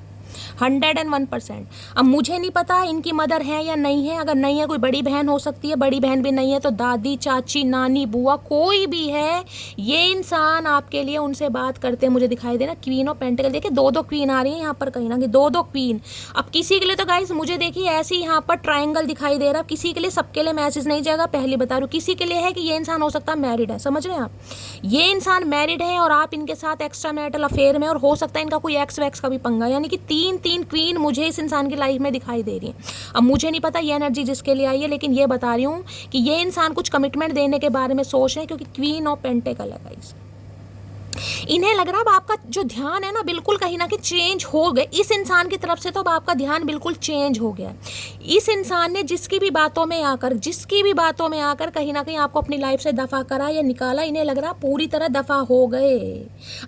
101%। अब मुझे नहीं पता इनकी मदर है या नहीं है, अगर नहीं है कोई बड़ी बहन हो सकती है, बड़ी बहन भी नहीं है तो दादी, चाची, नानी, बुआ, कोई भी है, ये इंसान आपके लिए उनसे बात करते हैं मुझे दिखाई दे रहा। क्वीन ऑफ पेंटिकल देखिए, दो क्वीन आ रही है यहाँ पर कहीं ना कहीं, दो क्वीन। अब किसी के लिए तो गाइस मुझे देखिए ऐसे ही यहाँ पर ट्राइंगल दिखाई दे रहा है, किसी के लिए, सबके लिए मैसेज नहीं जाएगा, पहले बता रही हूँ। किसी के लिए है कि ये इंसान हो सकता है मैरिड है, समझ रहे हैं आप, ये इंसान मैरिड है और आप इनके साथ एक्स्ट्रा मैरिटल अफेयर में, और हो सकता है इनका कोई एक्स वैक्स का भी पंगा, यानी कि तीन क्वीन मुझे इस इंसान की लाइफ में दिखाई दे रही है। अब मुझे नहीं पता ये एनर्जी जिसके लिए आई है, लेकिन ये बता रही हूँ कि ये इंसान कुछ कमिटमेंट देने के बारे में सोच रहे हैं, क्योंकि क्वीन ऑफ पेंटिकल है गाइस। इन्हें लग रहा है अब आपका जो ध्यान है ना बिल्कुल कहीं ना कहीं चेंज हो गए इस इंसान की तरफ से, तो अब आपका ध्यान बिल्कुल चेंज हो गया। इस इंसान ने जिसकी भी बातों में आकर कहीं ना कहीं आपको अपनी लाइफ से दफा करा या निकाला, इन्हें लग रहा पूरी तरह दफा हो गए।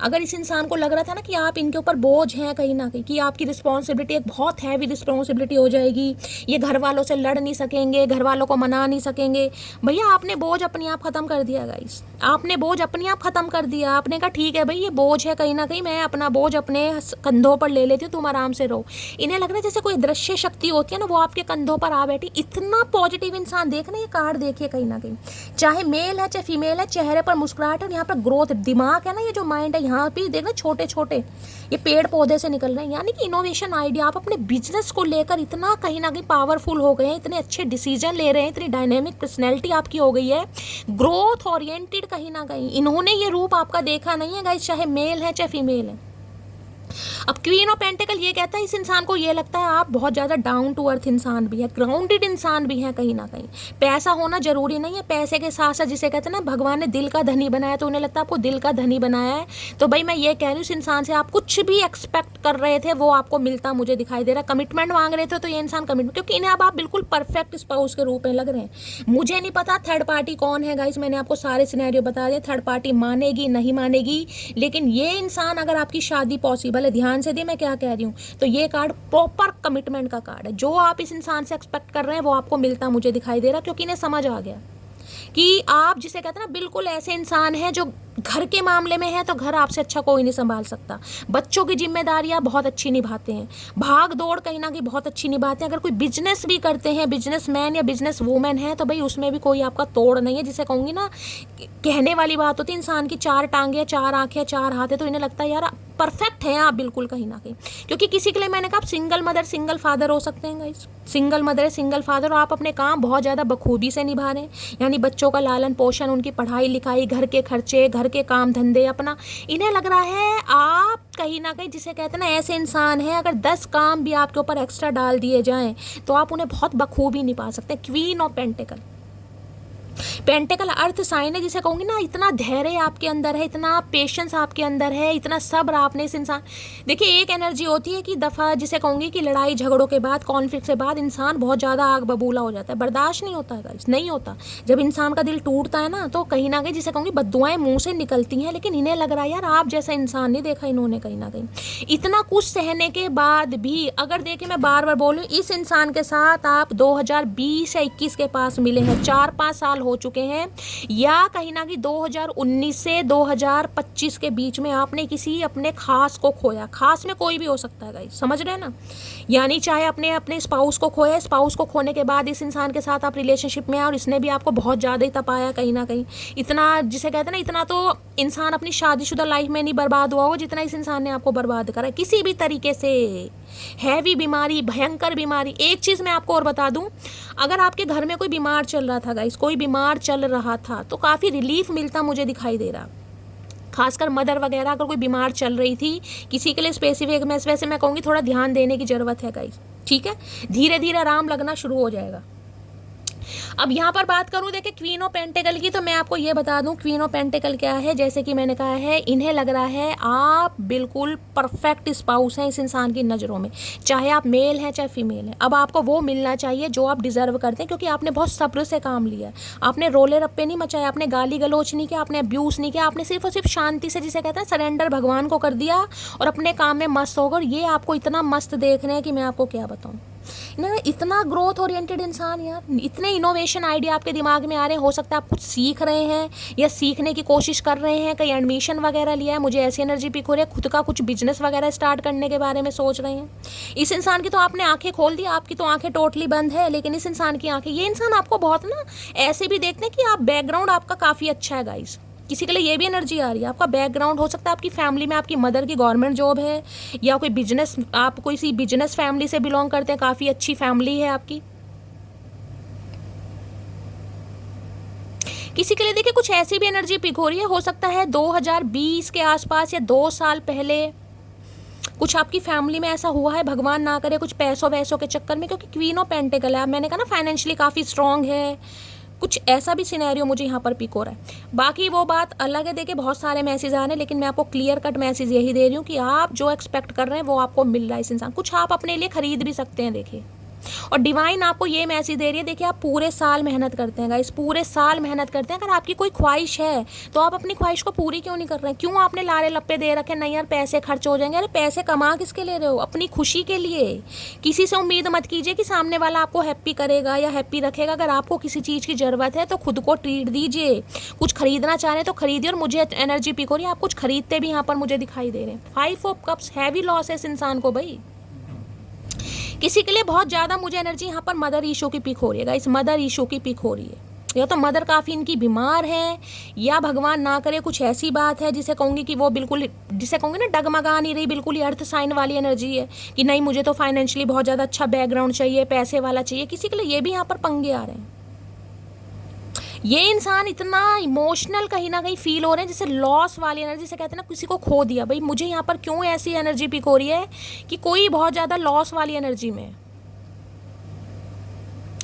अगर इस इंसान को लग रहा था ना कि आप इनके ऊपर बोझ हैं कहीं ना कहीं, कि आपकी रिस्पॉन्सिबिलिटी एक बहुत हैवी रिस्पॉन्सिबिलिटी हो जाएगी, ये घर वालों से लड़ नहीं सकेंगे, घर वालों को मना नहीं सकेंगे, भैया आपने बोझ अपने आप खत्म कर दिया गाइस, आपने बोझ अपने आप खत्म कर दिया। आपने कहा ठीक है भाई ये बोझ है कहीं ना कहीं, मैं अपना बोझ अपने कंधों पर ले लेती हूँ, तुम आराम से रहो। इन्हें लग रहा है जैसे कोई दृश्य शक्ति होती है ना, वो आपके कंधों पर आ बैठी। इतना पॉजिटिव इंसान, देखना ये कार्ड देखिए कहीं ना कहीं, चाहे मेल है चाहे फीमेल है, चेहरे पर मुस्कुराहट है, यहाँ पर ग्रोथ, दिमाग है ना, ये जो माइंड है यहाँ पे देखना छोटे छोटे ये पेड़ पौधे से निकल रहे हैं, यानी कि इनोवेशन आइडिया। आप अपने बिजनेस को लेकर इतना कहीं ना कहीं पावरफुल हो गए हैं, इतने अच्छे डिसीजन ले रहे हैं, इतनी डायनेमिक पर्सनैलिटी आपकी हो गई है, ग्रोथ ओरिएंटेड कहीं ना कहीं। इन्होंने ये रूप आपका देखा नहीं है गाइस, चाहे मेल है चाहे फीमेल है। अब क्वीन ऑफ पेंटिकल ये कहता है इस इंसान को ये लगता है आप बहुत ज़्यादा डाउन टू अर्थ इंसान भी है, ग्राउंडेड इंसान भी है कहीं ना कहीं। पैसा होना जरूरी नहीं है, पैसे के साथ साथ जिसे कहते हैं ना भगवान ने दिल का धनी बनाया, तो उन्हें लगता है आपको दिल का धनी बनाया है। तो भाई मैं ये कह रही हूँ इस इंसान से आप कुछ भी एक्सपेक्ट कर रहे थे वो आपको मिलता मुझे दिखाई दे रहा। कमिटमेंट मांग रहे थे तो ये इंसान कमिटमेंट, क्योंकि इन्हें अब आप बिल्कुल परफेक्ट स्पाउस के रूप में लग रहे हैं। मुझे नहीं पता थर्ड पार्टी कौन है गाइस, मैंने आपको सारे सिनेरियो बता दिए, थर्ड पार्टी मानेगी नहीं मानेगी, लेकिन ये इंसान अगर आपकी शादी पॉसिबल है, ध्यान से दे मैं क्या कह रही हूँ, तो ये कार्ड प्रॉपर कमिटमेंट का कार्ड है। जो आप इस इंसान से एक्सपेक्ट कर रहे हैं वो आपको मिलता मुझे दिखाई दे रहा, क्योंकि इन्हें समझ आ गया कि आप जिसे कहते हैं ना बिल्कुल ऐसे इंसान हैं जो घर के मामले में है तो घर आपसे अच्छा कोई नहीं संभाल सकता, बच्चों की जिम्मेदारियां बहुत अच्छी निभाते हैं, भाग दौड़ कहीं ना कहीं बहुत अच्छी निभाते हैं। अगर कोई बिजनेस भी करते हैं, बिजनेसमैन या बिजनेस वूमेन है, तो भाई उसमें भी कोई आपका तोड़ नहीं है। जिसे कहूँगी ना, कहने वाली बात होती है इंसान की 4 टांगे, 4 आंखें, 4 हाथ है, तो इन्हें लगता है यार परफेक्ट है आप बिल्कुल कहीं ना कहीं। क्योंकि किसी के लिए मैंने कहा आप सिंगल मदर सिंगल फादर हो सकते हैं guys, single mother single father, और आप अपने काम बहुत ज़्यादा बखूबी से निभा रहे हैं, यानी बच्चों का लालन पोषण, उनकी पढ़ाई लिखाई, घर के खर्चे, घर के काम धंधे अपना। इन्हें लग रहा है आप कहीं ना कहीं जिसे कहते हैं ना ऐसे इंसान हैं, अगर 10 काम भी आपके ऊपर एक्स्ट्रा डाल दिए जाएं तो आप उन्हें बहुत बखूबी निभा सकते हैं। Queen of pentacle, pentacle earth sign है, जिसे कहूँगी ना, इतना धैर्य आपके अंदर है, इतना पेशेंस आपके अंदर है, इतना सब्र आपने इस इंसान। देखिए एक एनर्जी होती है कि दफ़ा जिसे कहूँगी कि लड़ाई झगड़ों के बाद, कॉन्फ्लिक्ट से बाद इंसान बहुत ज़्यादा आग बबूला हो जाता है, बर्दाश्त नहीं होता है गाइस, नहीं होता। जब इंसान का दिल टूटता है ना, तो कहीं ना कहीं जिसे कहूँगी बद्दुआएं मुँह से निकलती हैं, लेकिन इन्हें लग रहा है यार आप जैसा इंसान नहीं देखा इन्होंने कहीं ना कहीं। इतना कुछ सहने के बाद भी अगर देखिए मैं बार बार बोलूँ, इस इंसान के साथ आप 2020 या 21 के पास मिले हैं, 4-5 साल हो चुके हैं, या कहीं ना कहीं 2019 से 2025 के बीच में आपने किसी अपने खास को खोया। खास में कोई भी हो सकता है गाइस, समझ रहे हैं ना, यानी चाहे अपने स्पाउस को खोया, स्पाउस को खोने के बाद इस इंसान के साथ आप रिलेशनशिप में आए और इसने भी आपको बहुत ज़्यादा ही तपाया कहीं ना कहीं। इतना जिसे कहते हैं ना, इतना तो इंसान अपनी शादीशुदा लाइफ में नहीं बर्बाद हुआ हो जितना इस इंसान ने आपको बर्बाद करा है किसी भी तरीके से। हैवी बीमारी, भयंकर बीमारी। एक चीज़ मैं आपको और बता दूं, अगर आपके घर में कोई बीमार चल रहा था गाइस, कोई बीमार चल रहा था, तो काफ़ी रिलीफ मिलता मुझे दिखाई दे रहा। खासकर मदर वगैरह अगर कोई बीमार चल रही थी, किसी के लिए स्पेसिफिक मैं वैसे मैं कहूँगी थोड़ा ध्यान देने की ज़रूरत है गाइस, ठीक है। धीरे धीरे आराम लगना शुरू हो जाएगा। अब यहाँ पर बात करूँ देखिए क्वीन ऑफ पेंटिकल की, तो मैं आपको ये बता दूँ क्वीन ऑफ पेंटिकल क्या है। जैसे कि मैंने कहा है, इन्हें लग रहा है आप बिल्कुल परफेक्ट स्पाउस हैं इस इंसान की नज़रों में, चाहे आप मेल हैं चाहे फीमेल हैं। अब आपको वो मिलना चाहिए जो आप डिज़र्व करते हैं, क्योंकि आपने बहुत सब्र से काम लिया है। आपने रोले रप्पे नहीं मचाए, आपने गाली गलोच नहीं किया, आपने अब्यूज़ नहीं किया, आपने सिर्फ और सिर्फ शांति से, जिसे कहते हैं सरेंडर, भगवान को कर दिया और अपने काम में मस्त होकर। ये आपको इतना मस्त देख रहे हैं कि मैं आपको क्या बताऊँ ना। इतना ग्रोथ ओरिएंटेड इंसान यार, इतने इनोवेशन आइडिया आपके दिमाग में आ रहे हैं। हो सकता है आप कुछ सीख रहे हैं या सीखने की कोशिश कर रहे हैं, कहीं एडमिशन वगैरह लिया है, मुझे ऐसी एनर्जी पिक हो रही है, खुद का कुछ बिजनेस वगैरह स्टार्ट करने के बारे में सोच रहे हैं। इस इंसान की तो आपने आंखें खोल दी, आपकी तो आंखें टोटली बंद है, लेकिन इस इंसान की आंखें, ये इंसान आपको बहुत ना ऐसे भी देखते हैं कि आप बैकग्राउंड आपका काफ़ी अच्छा है गाइस। किसी के लिए ये भी एनर्जी आ रही है, आपका बैकग्राउंड हो सकता है आपकी फैमिली में आपकी मदर की गवर्नमेंट जॉब है, या कोई बिजनेस, आप कोई सी बिजनेस फैमिली से बिलोंग करते हैं, काफ़ी अच्छी फैमिली है आपकी। किसी के लिए देखिए कुछ ऐसी भी एनर्जी पिक हो रही है, हो सकता है 2020 के आसपास या 2 साल पहले कुछ आपकी फैमिली में ऐसा हुआ है, भगवान ना करे, कुछ पैसों वैसों के चक्कर में, क्योंकि क्वीन ऑफ पेंटिकल है, मैंने कहा ना फाइनेंशियली काफ़ी स्ट्रॉन्ग है, कुछ ऐसा भी सिनेरियो मुझे यहाँ पर पिक हो रहा है। बाकी वो बात अलग है, देखिए बहुत सारे मैसेज आ रहे हैं, लेकिन मैं आपको क्लियर कट मैसेज यही दे रही हूँ कि आप जो एक्सपेक्ट कर रहे हैं वो आपको मिल रहा है। इस इंसान कुछ आप अपने लिए खरीद भी सकते हैं देखिए, और डिवाइन आपको ये मैसेज दे रही है, देखिए आप पूरे साल मेहनत करते हैं गाइस, पूरे साल मेहनत करते हैं। अगर आपकी कोई ख्वाहिश है तो आप अपनी ख्वाहिश को पूरी क्यों नहीं कर रहे हैं? क्यों आपने लारे लप्पे दे रखे, नहीं यार पैसे खर्च हो जाएंगे। अरे पैसे कमा किसके ले रहे हो? अपनी खुशी के लिए। किसी से उम्मीद मत कीजिए कि सामने वाला आपको हैप्पी करेगा या हैप्पी रखेगा। अगर आपको किसी चीज़ की ज़रूरत है तो खुद को ट्रीट दीजिए। कुछ खरीदना चाह रहे हैं तो खरीदिए, और मुझे एनर्जी पिक हो रही है आप कुछ खरीदते भी यहाँ पर मुझे दिखाई दे रहे हैं। 5 ऑफ कप्स, हैवी लॉस है इस इंसान को भाई। किसी के लिए बहुत ज़्यादा मुझे एनर्जी यहाँ पर मदर इशू की पिक हो रही है, इस मदर इशू की पिक हो रही है, या तो मदर काफ़ी इनकी बीमार है, या भगवान ना करे कुछ ऐसी बात है जिसे कहूँगी कि वो बिल्कुल, जिसे कहूँगी ना डगमगा नहीं रही, बिल्कुल ही अर्थ साइन वाली एनर्जी है कि नहीं मुझे तो फाइनेंशियली बहुत ज़्यादा अच्छा बैकग्राउंड चाहिए, पैसे वाला चाहिए। किसी के लिए ये भी यहाँ पर पंगे आ रहे हैं। ये इंसान इतना इमोशनल कहीं ना कहीं फील हो रहे हैं, जैसे लॉस वाली एनर्जी से कहते हैं ना, किसी को खो दिया। भाई मुझे यहाँ पर क्यों ऐसी एनर्जी पिक हो रही है कि कोई बहुत ज़्यादा लॉस वाली एनर्जी में।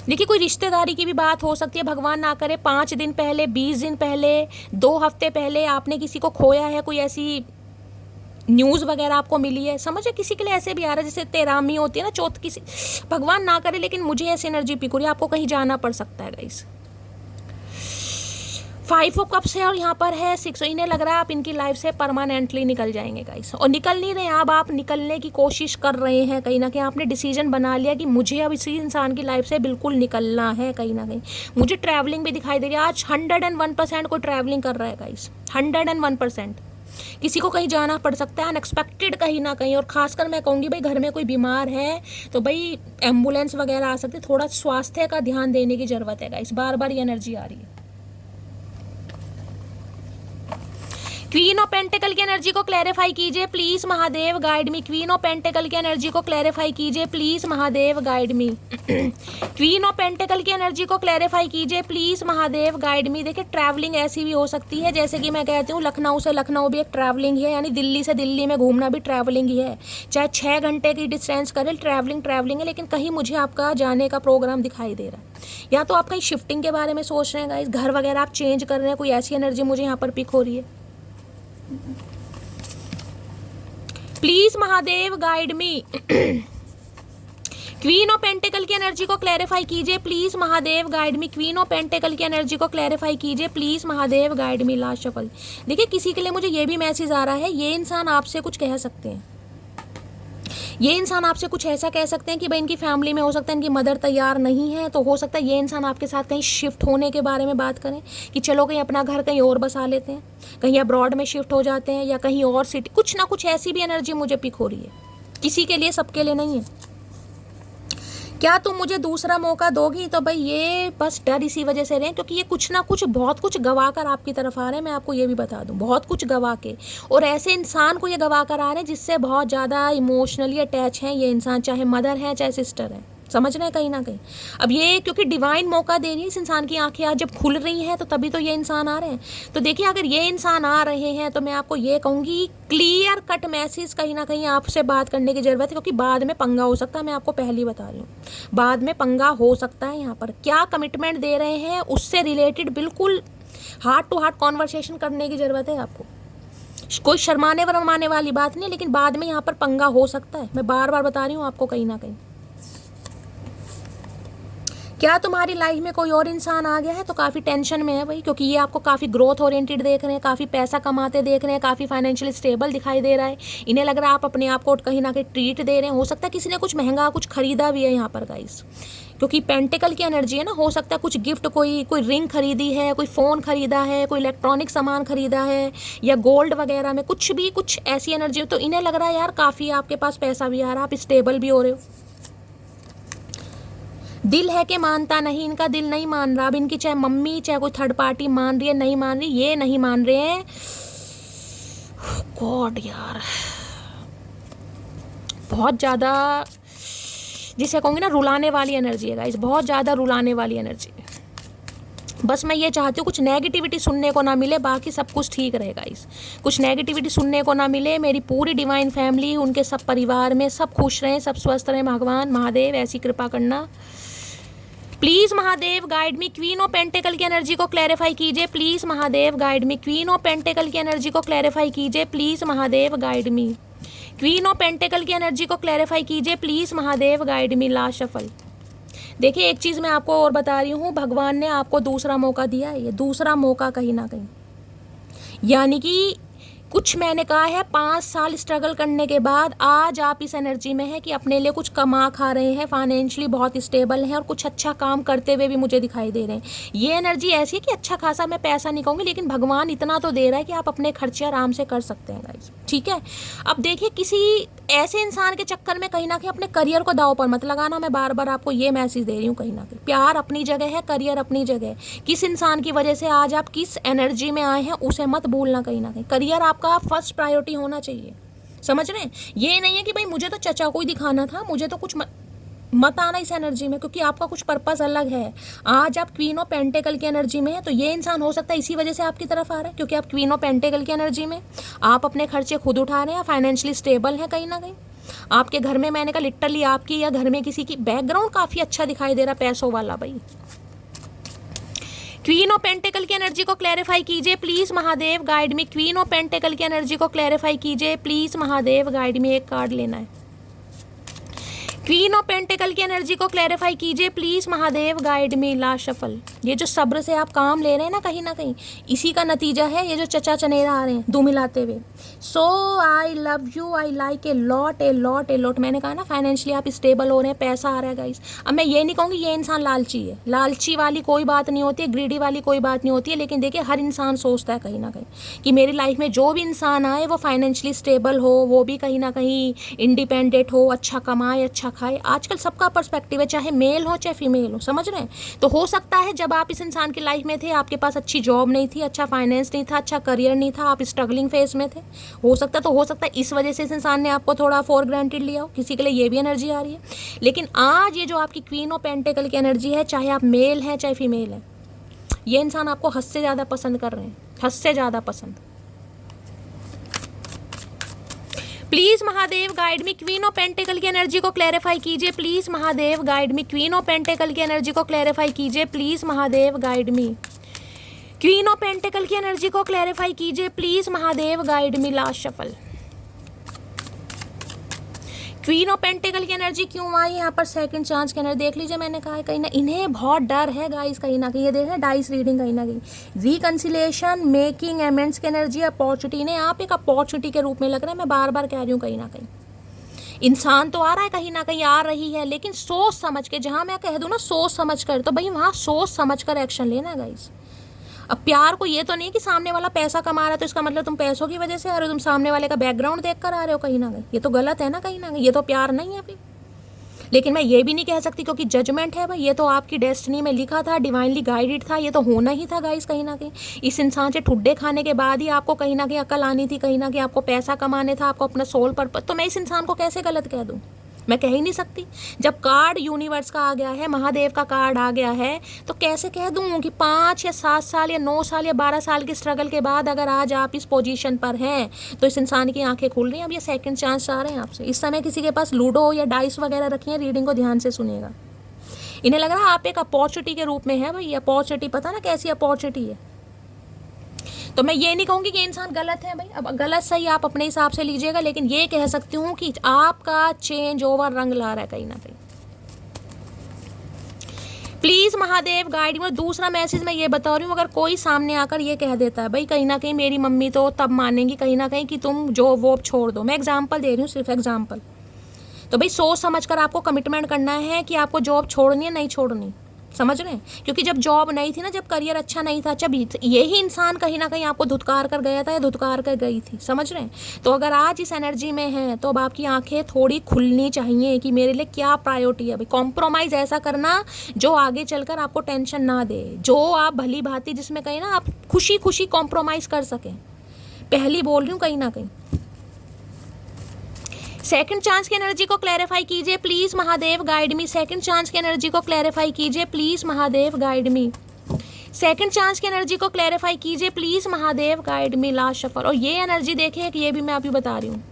देखिए कोई रिश्तेदारी की भी बात हो सकती है, भगवान ना करे 5 दिन पहले, 20 दिन पहले, 2 हफ्ते पहले आपने किसी को खोया है, कोई ऐसी न्यूज़ वगैरह आपको मिली है। समझे किसी के लिए ऐसे भी आ रहा है जैसे तेरामी होती है ना, चौथ किसी, भगवान ना करे, लेकिन मुझे ऐसी एनर्जी पिक हो रही है, आपको कहीं जाना पड़ सकता है गाइस। 5 ऑफ कप्स है और यहाँ पर है 6। इन्हें लग रहा है आप इनकी लाइफ से परमानेंटली निकल जाएंगे गाइस, और निकल नहीं रहे हैं अब, आप निकलने की कोशिश कर रहे हैं। कहीं ना कहीं आपने डिसीजन बना लिया कि मुझे अब इसी इंसान की लाइफ से बिल्कुल निकलना है। कहीं ना कहीं मुझे ट्रैवलिंग भी दिखाई दे रही है आज। 101% कोई ट्रैवलिंग कर रहा है गाइस, 101%। किसी को कहीं जाना पड़ सकता है अनएक्सपेक्टेड कहीं ना कहीं, और खासकर मैं कहूँगी भाई घर में कोई बीमार है तो भाई एम्बुलेंस वगैरह आ सकती है, थोड़ा स्वास्थ्य का ध्यान देने की ज़रूरत है गाइस। बार बार ये एनर्जी आ रही है। क्वीन ऑफ पेंटिकल की एनर्जी को क्लैरिफाई कीजिए please Mahadev guide me. Queen of pentacle की एनर्जी को क्लैरिफाई कीजिए please Mahadev guide me. Queen of pentacle की एनर्जी को क्लैरिफाई कीजिए प्लीज महादेव गाइड मी। देखिए ट्रैवलिंग ऐसी भी हो सकती है, जैसे कि मैं कहती हूँ लखनऊ से लखनऊ भी एक ट्रैवलिंग है, यानी दिल्ली से दिल्ली में घूमना भी ट्रैवलिंग ही है। चाहे 6 घंटे की डिस्टेंस करे, ट्रैवलिंग है, लेकिन कहीं मुझे आपका जाने का प्रोग्राम दिखाई दे रहा है। या तो आप कहीं शिफ्टिंग के बारे में सोच रहे हैं गाइस, घर वगैरह आप चेंज कर रहे हैं, कोई ऐसी एनर्जी मुझे यहाँ पर पिक हो रही है। Please Mahadev guide me. Queen of pentacle की एनर्जी को क्लैरिफाई कीजिए please Mahadev guide me. Queen of pentacle की एनर्जी को क्लैरिफाई कीजिए please Mahadev guide me. Last shuffle. देखिए किसी के लिए मुझे ये भी मैसेज आ रहा है, ये इंसान आपसे कुछ कह सकते हैं, ये इंसान आपसे कुछ ऐसा कह सकते हैं कि भाई इनकी फैमिली में हो सकता है इनकी मदर तैयार नहीं है, तो हो सकता है ये इंसान आपके साथ कहीं शिफ्ट होने के बारे में बात करें कि चलो कहीं अपना घर कहीं और बसा लेते हैं, कहीं अब्रॉड में शिफ्ट हो जाते हैं, या कहीं और सिटी, कुछ ना कुछ ऐसी भी एनर्जी मुझे पिक हो रही है। किसी के लिए, सबके लिए नहीं है। क्या तुम मुझे दूसरा मौका दोगी? तो भाई ये बस डर इसी वजह से रहे क्योंकि ये कुछ ना कुछ बहुत कुछ गवा कर आपकी तरफ आ रहे हैं। मैं आपको ये भी बता दूं, बहुत कुछ गवा के, और ऐसे इंसान को ये गवा कर आ रहे हैं जिससे बहुत ज़्यादा इमोशनली अटैच हैं ये इंसान, चाहे मदर है चाहे सिस्टर है। समझ रहे हैं कहीं ना कहीं। अब ये क्योंकि डिवाइन मौका दे रही है, इस इंसान की आंखें आज जब खुल रही हैं तो तभी तो ये इंसान आ रहे हैं। तो देखिए अगर ये इंसान आ रहे हैं तो मैं आपको ये कहूँगी क्लियर कट मैसेज कहीं ना कहीं आपसे बात करने की ज़रूरत है, क्योंकि बाद में पंगा हो सकता है। मैं आपको पहले ही बता रही हूँ, बाद में पंगा हो सकता है। यहाँ पर क्या कमिटमेंट दे रहे हैं उससे रिलेटेड बिल्कुल हार्ट टू हार्ट कॉन्वर्सेशन करने की ज़रूरत है आपको। कोई शर्माने वरमाने वाली बात नहीं, लेकिन बाद में यहाँ पर पंगा हो सकता है। मैं बार बार बता रही हूँ आपको कहीं ना कहीं। क्या तुम्हारी लाइफ में कोई और इंसान आ गया है? तो काफ़ी टेंशन में है भाई, क्योंकि ये आपको काफ़ी ग्रोथ ओरिएंटेड देख रहे हैं, काफ़ी पैसा कमाते देख रहे हैं, काफ़ी फाइनेंशियली स्टेबल दिखाई दे रहा है। इन्हें लग रहा है आप अपने आप को कहीं ना कहीं ट्रीट दे रहे हैं। हो सकता है किसी ने कुछ महंगा कुछ खरीदा भी है यहाँ पर गाइस, क्योंकि पेंटिकल की एनर्जी है ना। हो सकता है कुछ गिफ्ट, कोई रिंग खरीदी है, कोई फ़ोन खरीदा है, कोई इलेक्ट्रॉनिक सामान खरीदा है, या गोल्ड वगैरह में कुछ भी, कुछ ऐसी एनर्जी। तो इन्हें लग रहा है यार काफ़ी आपके पास पैसा भी आ रहा है, आप स्टेबल भी हो रहे हो। दिल है कि मानता नहीं, इनका दिल नहीं मान रहा। अब इनकी चाहे मम्मी चाहे कोई थर्ड पार्टी मान रही है, नहीं मान रही, ये नहीं मान रहे हैं। गॉड यार, बहुत ज़्यादा जिसे कहूँगी ना रुलाने वाली एनर्जी है गाइस, बहुत ज़्यादा रुलाने वाली एनर्जी है। बस मैं ये चाहती हूँ कुछ नेगेटिविटी सुनने को ना मिले, बाकी सब कुछ ठीक रहेगा। इस कुछ नेगेटिविटी सुनने को ना मिले। मेरी पूरी डिवाइन फैमिली, उनके सब परिवार में सब खुश रहें, सब स्वस्थ रहें। भगवान महादेव ऐसी कृपा करना please Mahadev guide me. Queen of pentacle की एनर्जी को क्लैरिफाई कीजिए please Mahadev guide me. Queen of pentacle की एनर्जी को क्लैरिफाई कीजिए please Mahadev guide me. Queen of pentacle की एनर्जी को क्लैरिफाई कीजिए please Mahadev guide me. Last shuffle. देखिए एक चीज़ मैं आपको और बता रही हूँ, भगवान ने आपको दूसरा मौका दिया है। ये दूसरा मौका कहीं ना कहीं, यानी कि कुछ मैंने कहा है 5 साल स्ट्रगल करने के बाद आज आप इस एनर्जी में है कि अपने लिए कुछ कमा खा रहे हैं, फाइनेंशियली बहुत स्टेबल हैं, और कुछ अच्छा काम करते हुए भी मुझे दिखाई दे रहे हैं। ये एनर्जी ऐसी है कि अच्छा खासा, मैं पैसा नहीं कहूँगी, लेकिन भगवान इतना तो दे रहा है कि आप अपने खर्चे आराम से कर सकते हैं गाइस। ठीक है, अब देखिए किसी ऐसे इंसान के चक्कर में कहीं ना कहीं अपने करियर को दांव पर मत लगाना। मैं बार बार आपको ये मैसेज दे रही हूँ। कहीं ना कहीं प्यार अपनी जगह है, करियर अपनी जगह है। किस इंसान की वजह से आज आप किस एनर्जी में आए हैं उसे मत भूलना। कहीं ना कहीं करियर आपका फर्स्ट प्रायोरिटी होना चाहिए। समझ रहे हैं? ये नहीं है कि भाई मुझे तो चचा को ही दिखाना था, मुझे तो कुछ मत आना इस एनर्जी में, क्योंकि आपका कुछ पर्पस अलग है। आज आप क्वीन ऑफ पेंटिकल की एनर्जी में है, तो ये इंसान हो सकता है इसी वजह से आपकी तरफ आ रहा है, क्योंकि आप क्वीन ऑफ पेंटिकल की एनर्जी में, आप अपने खर्चे खुद उठा रहे हैं, फाइनेंशियली स्टेबल हैं। कहीं ना कहीं आपके घर में, मैंने कहा लिटरली आपकी या घर में किसी की बैकग्राउंड काफ़ी अच्छा दिखाई दे रहा है, पैसों वाला भाई। क्वीन ऑफ पेंटिकल की एनर्जी को क्लैरिफाई कीजिए please Mahadev guide me. Queen of pentacle की एनर्जी को क्लैरिफाई कीजिए प्लीज महादेव गाइड मी। एक कार्ड लेना है। क्वीन ऑफ पेंटिकल की एनर्जी को क्लैरिफाई कीजिए please Mahadev guide me. Last shuffle. ये जो सब्र से आप काम ले रहे हैं ना, कहीं ना कहीं इसी का नतीजा है ये जो चचा चनेरा आ रहे हैं दो मिलाते हुए। So I love you, I like a lot a lot a lot. मैंने कहा ना फाइनेंशियली आप स्टेबल हो रहे हैं, पैसा आ रहा है गाइस। अब मैं ये नहीं कहूँगी ये इंसान लालची है, लालची वाली कोई बात नहीं होती है, ग्रीडी वाली कोई बात नहीं होती है। लेकिन देखिए हर इंसान सोचता है कहीं ना कहीं कि मेरी लाइफ में जो भी इंसान आए वो फाइनेंशियली स्टेबल हो, वो भी कहीं ना कहीं इंडिपेंडेंट हो, अच्छा कमाए, अच्छा खाए। आजकल सबका पर्सपेक्टिव है, चाहे मेल हो चाहे फीमेल हो, समझ रहे हैं। तो हो सकता है जब आप इस इंसान की लाइफ में थे आपके पास अच्छी जॉब नहीं थी, अच्छा फाइनेंस नहीं था, अच्छा करियर नहीं था, आप स्ट्रगलिंग फेज में थे, हो सकता है इस वजह से इस इंसान ने आपको थोड़ा फॉर ग्रांटेड लिया हो। किसी के लिए ये भी एनर्जी आ रही है। लेकिन आज ये जो आपकी क्वीन ऑफ पेंटिकल की एनर्जी है, चाहे आप मेल हैं चाहे फीमेल हैं, ये इंसान आपको हद से ज़्यादा पसंद कर रहे हैं, हद से ज़्यादा पसंद। Please Mahadev guide me queen of pentacle की एनर्जी को क्लैरिफाई कीजिए। Please Mahadev guide me queen of pentacle की एनर्जी को क्लैरिफाई कीजिए। Please Mahadev guide me queen of pentacle की एनर्जी को क्लैरिफाई कीजिए। Please Mahadev guide me. Last shuffle. Queen of pentacle की एनर्जी क्यों आई यहाँ पर? सेकंड चांस की एनर्जी देख लीजिए। मैंने कहा है कहीं ना इन्हें बहुत डर है गाइस, कहीं ना कहीं ये देख रहे हैं डाइस रीडिंग, कहीं ना कहीं रिकंसिलेशन, मेकिंग एमेंड्स की एनर्जी, अपॉर्चुनिटी ने आप एक अपॉर्चुनिटी के रूप में लग रहा है। मैं बार बार कह रही हूँ, कहीं ना कहीं इंसान तो आ रहा है, कहीं ना कहीं आ रही है, लेकिन सोच समझ के, जहाँ मैं कह दूँ ना सोच समझ कर, तो भाई वहाँ सोच समझ कर एक्शन लेना गाइस। अब प्यार को ये तो नहीं कि सामने वाला पैसा कमा रहा है तो इसका मतलब तुम पैसों की वजह से आ रहे हो, तुम सामने वाले का बैकग्राउंड देख कर आ रहे हो, कहीं ना कहीं ये तो गलत है ना, कहीं ना कहीं ये तो प्यार नहीं है भाई। लेकिन मैं ये भी नहीं कह सकती क्योंकि जजमेंट है भाई, ये तो आपकी डेस्टिनी में लिखा था, डिवाइनली गाइडेड था, ये तो होना ही था गाइस। कहीं ना कहीं इस इंसान से ठुड्डे खाने के बाद ही आपको कहीं ना कहीं अकल आनी थी, कहीं ना कहीं आपको पैसा कमाने था, आपको अपना सोल पर्पस। तो मैं इस इंसान को कैसे गलत कह दूँ? मैं कह ही नहीं सकती। जब कार्ड यूनिवर्स का आ गया है, महादेव का कार्ड आ गया है, तो कैसे कह दूँ कि 5 या 7 साल या 9 साल या 12 साल की स्ट्रगल के बाद अगर आज आप इस पोजीशन पर हैं तो इस इंसान की आंखें खुल रही हैं। अब ये सेकंड चांस आ रहे हैं आपसे। इस समय किसी के पास लूडो या डाइस वगैरह रखी है, रीडिंग को ध्यान से सुनिएगा। इन्हें लग रहा है आप एक अपॉर्चुनिटी के रूप में है भाई। अपॉर्चुनिटी पता ना कैसी अपॉर्चुनिटी है। तो मैं ये नहीं कहूँगी कि इंसान गलत है भाई, अब गलत सही आप अपने हिसाब से लीजिएगा, लेकिन ये कह सकती हूँ कि आपका चेंज ओवर रंग ला रहा है कहीं ना कहीं। प्लीज महादेव गाइड में। दूसरा मैसेज मैं ये बता रही हूँ, अगर कोई सामने आकर ये कह देता है भाई कहीं ना कहीं मेरी मम्मी तो तब मानेंगी कहीं ना कहीं कि तुम जो वो छोड़ दो। मैं एग्जाम्पल दे रही हूँ, सिर्फ एग्जाम्पल। तो भाई सोच समझ कर आपको कमिटमेंट करना है कि आपको जॉब छोड़नी है नहीं छोड़नी, समझ रहे हैं? क्योंकि जब जॉब नहीं थी ना, जब करियर अच्छा नहीं था, जब यही इंसान कहीं ना कहीं आपको धुतकार कर गया था या धुतकार कर गई थी, समझ रहे हैं? तो अगर आज इस एनर्जी में है तो अब आपकी आंखें थोड़ी खुलनी चाहिए कि मेरे लिए क्या प्रायोरिटी है भाई। कॉम्प्रोमाइज़ ऐसा करना जो आगे चलकर आपको टेंशन ना दे, जो आप भली भांति जिसमें कहीं ना आप खुशी खुशी कॉम्प्रोमाइज़ कर सकें। पहली बोल रही हूँ कहीं ना कहीं। सेकंड चांस की एनर्जी को क्लैरिफाई कीजिए please Mahadev guide me. Second chance की एनर्जी को क्लैरिफाई कीजिए please Mahadev guide me. Second chance की एनर्जी को क्लैरिफाई कीजिए please Mahadev guide me. Last shuffle. और ये एनर्जी देखिए कि ये भी मैं अभी बता रही हूँ।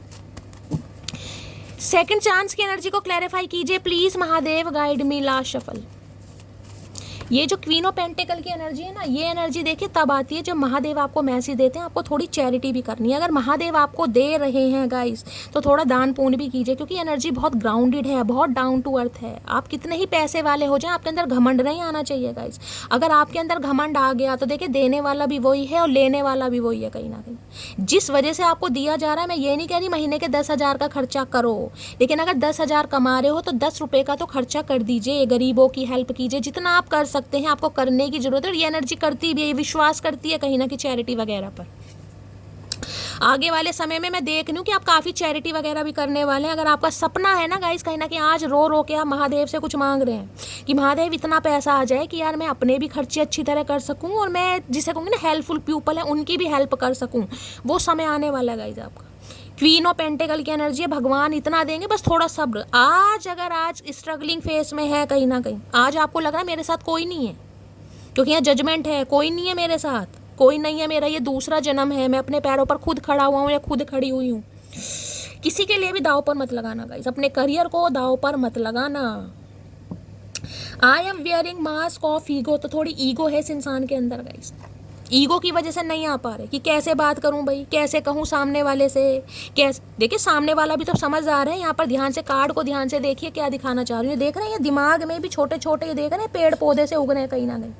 सेकंड चांस की एनर्जी को क्लैरिफाई कीजिए please Mahadev guide me. Last shuffle. ये जो क्वीन ऑफ पेंटिकल की एनर्जी है ना, ये एनर्जी देखिए तब आती है जब महादेव आपको मैसेज देते हैं आपको थोड़ी चैरिटी भी करनी है। अगर महादेव आपको दे रहे हैं गाइस तो थोड़ा दान पुण्य भी कीजिए, क्योंकि एनर्जी बहुत ग्राउंडेड है, बहुत डाउन टू अर्थ है। आप कितने ही पैसे वाले हो जाएं, आपके अंदर घमंड नहीं आना चाहिए गाइस। अगर आपके अंदर घमंड आ गया तो देखिए देने वाला भी वही है और लेने वाला भी वही है कहीं ना कहीं। जिस वजह से आपको दिया जा रहा है, मैं ये नहीं कह रही महीने के 10,000 का खर्चा करो, लेकिन अगर 10,000 कमा रहे हो तो 10 रुपये का तो खर्चा कर दीजिए, गरीबों की हेल्प कीजिए, जितना आप कर सकते हैं आपको करने की जरूरत है। ये एनर्जी करती भी है, ये विश्वास करती है कहीं ना कहीं चैरिटी वगैरह पर। आगे वाले समय में मैं देख रही हूँ कि आप काफ़ी चैरिटी वगैरह भी करने वाले हैं। अगर आपका सपना है ना गाइस, कहीं ना कहीं आज रो रो के आप महादेव से कुछ मांग रहे हैं कि महादेव इतना पैसा आ जाए कि यार मैं अपने भी खर्चे अच्छी तरह कर सकूँ और मैं जिसे कहूँगी ना हेल्पफुल पीपल है उनकी भी हेल्प कर सकूँ, वो समय आने वाला है गाइस आपका। क्वीन ऑफ पेंटिकल की एनर्जी है, भगवान इतना देंगे, बस थोड़ा सब्र। आज अगर आज स्ट्रगलिंग फेस में है कहीं ना कहीं, आज आपको लग रहा है मेरे साथ कोई नहीं है, क्योंकि यहाँ जजमेंट है, कोई नहीं है मेरे साथ, कोई नहीं है, मेरा ये दूसरा जन्म है, मैं अपने पैरों पर खुद खड़ा हुआ हूँ या खुद खड़ी हुई हूँ। किसी के लिए भी दाव पर मत लगाना गाइस, अपने करियर को दाव पर मत लगाना। I am wearing mask of ego. तो थोड़ी ईगो है इस इंसान के अंदर गाइस, ईगो की वजह से नहीं आ पा रहे कि कैसे बात करूं भाई, कैसे कहूं सामने वाले से, कैसे। देखिए सामने वाला भी तो समझदार है। यहाँ पर ध्यान से कार्ड को ध्यान से देखिए क्या दिखाना चाह रही हूँ। देख रहे हैं दिमाग में भी छोटे छोटे, ये देख रहे हैं पेड़ पौधे से उग रहे हैं कहीं ना कहीं।